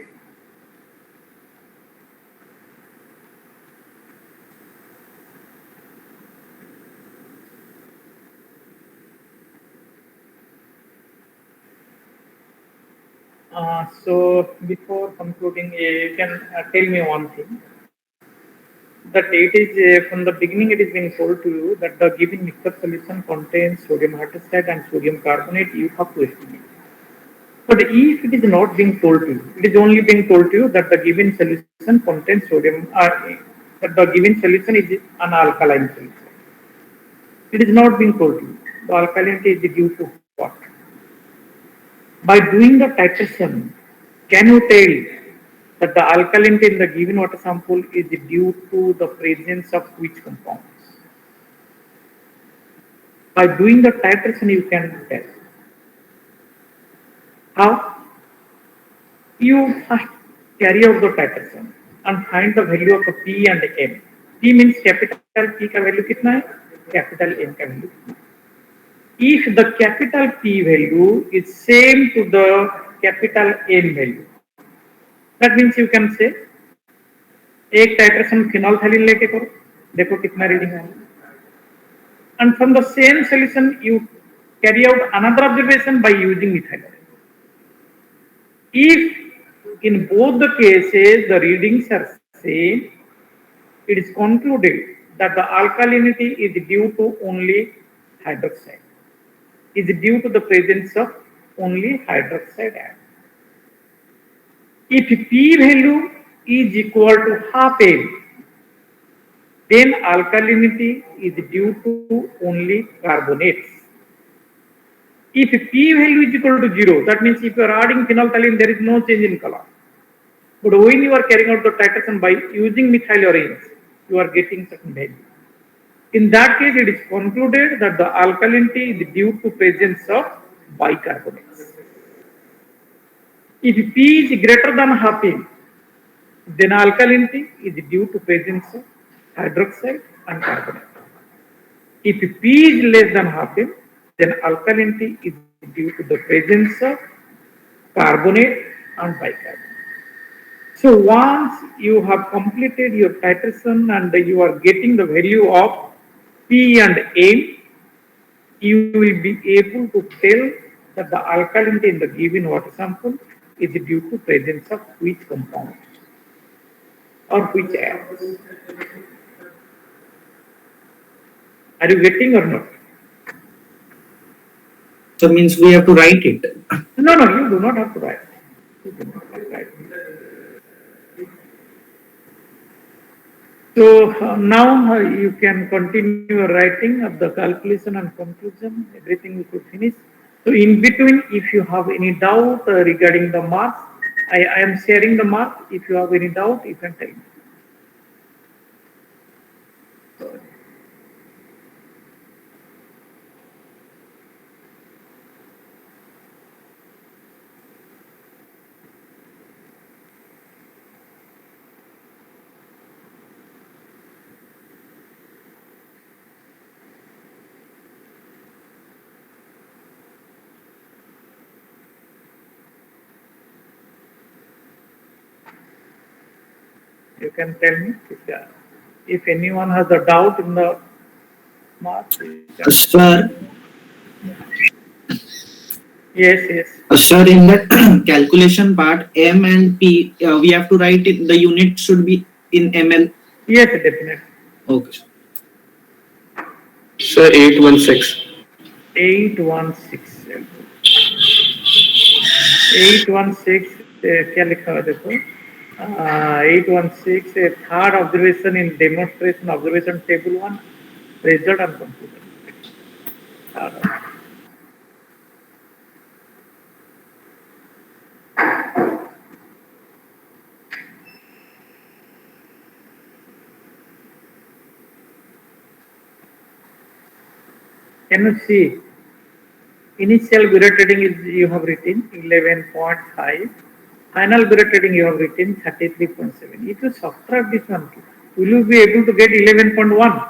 So before concluding, you can tell me one thing. that it is from the beginning it is being told to you that the given mixture solution contains sodium hydroxide and sodium carbonate. You have to estimate. But if it is not being told to you, it is only being told to you that the given solution contains sodium, that the given solution is an alkaline solution. It is not being told to you. The alkalinity is due to what? By doing the titration, can you tell that the alkalinity in the given water sample is due to the presence of which compounds? By doing the titration, you can tell. How? You first carry out the titration and find the value of P and M. P means capital P का value कितना है? Capital M का value. If the capital P value is same to the capital M value, that means you can say एक titration phenolphthalein लेके करो, देखो कितना reading आया. And from the same solution you carry out another observation by using methyl. If in both the cases the readings are same, it is concluded that the alkalinity is due to only hydroxide, is due to the presence of only hydroxide atom. If P value is equal to half M, then alkalinity is due to only carbonates. If P value is equal to 0, that means if you are adding phenolphthalein, there is no change in color. But when you are carrying out the titration by using methyl orange, you are getting certain value. In that case, it is concluded that the alkalinity is due to presence of bicarbonates. If P is greater than half M, then alkalinity is due to presence of hydroxide and carbonate. If P is less than half M, then alkalinity is due to the presence of carbonate and bicarbonate. So once you have completed your titration and you are getting the value of P and M, you will be able to tell that the alkalinity in the given water sample is due to presence of which compound or which ions. Are you getting or not? So means we have to write it. No, you do not have to write. You do not have to write. So now you can continue your writing of the calculation and conclusion. Everything we could finish. So in between, if you have any doubt regarding the marks, I am sharing the mark. If you have any doubt, you can tell me. You can tell me if anyone has a doubt in the marks. Sir. Yes. Sir, in the calculation part, M and P, we have to write it. The unit should be in ml. Yes, definitely. Okay. Sir, 816. 816. 816 क्या लिखा है देखो 816 third observation in demonstration observation table 1 result and conclusion. Can you see? Initial Bureau trading is you have written 11.5. Final Bureau trading you have written 33.7. If you subtract this one, will you be able to get 11.1?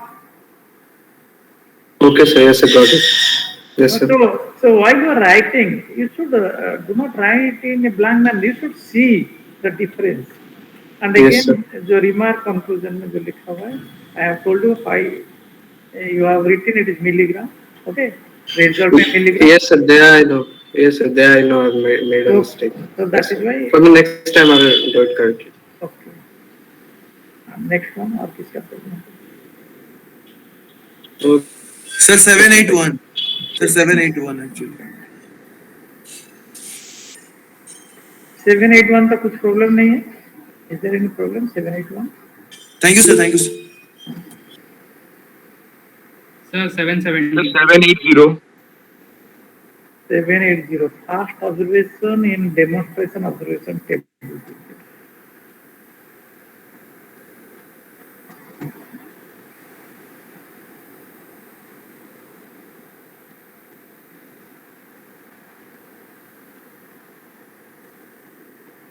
Okay, sir. Yes, I got it. Yes, sir. So while you are writing, you should do not write in a blank line. You should see the difference. And again, Yes, sir. the remark conclusion में जो लिखा हुआ है, I have told you 5. You have written it is milligram. Okay. Result में milligram. Yes, sir. There I know. Yes, sir. There I know I made a mistake. So that is why. For the next time I will do it correctly. Okay. Next one और किसका problem? Sir, 781. Sir, 781 actually. 781 का कुछ problem नहीं है? Is there any problem? 781? Thank you, sir. Thank you, sir. Sir, 770. 780. 780. Fast observation in demonstration observation table.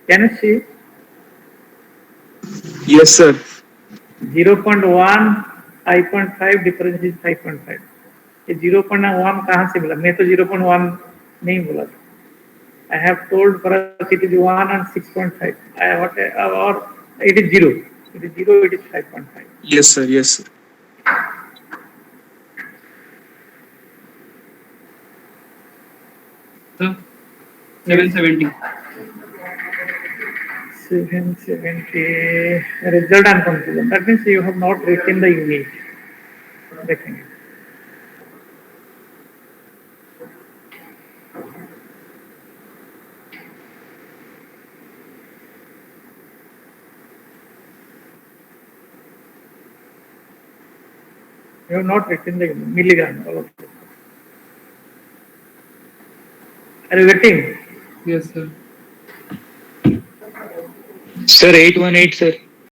Can you see? Yes, sir. 0.1, 5.5 difference is 5.5. ये 0.1 कहाँ से मिला? मैं तो 0.1 नहीं बोला था. I have told for us it is 1 and 6.5. Or it is 0. It is 0, it is 5.5. Yes, sir. Yes, sir. Sir, 770. 770 result and conclusion. That means you have not written the unit. देखेंगे. You have not written the unit. Milligram. All of it. Are you getting? Yes, sir. Sir, 818, sir.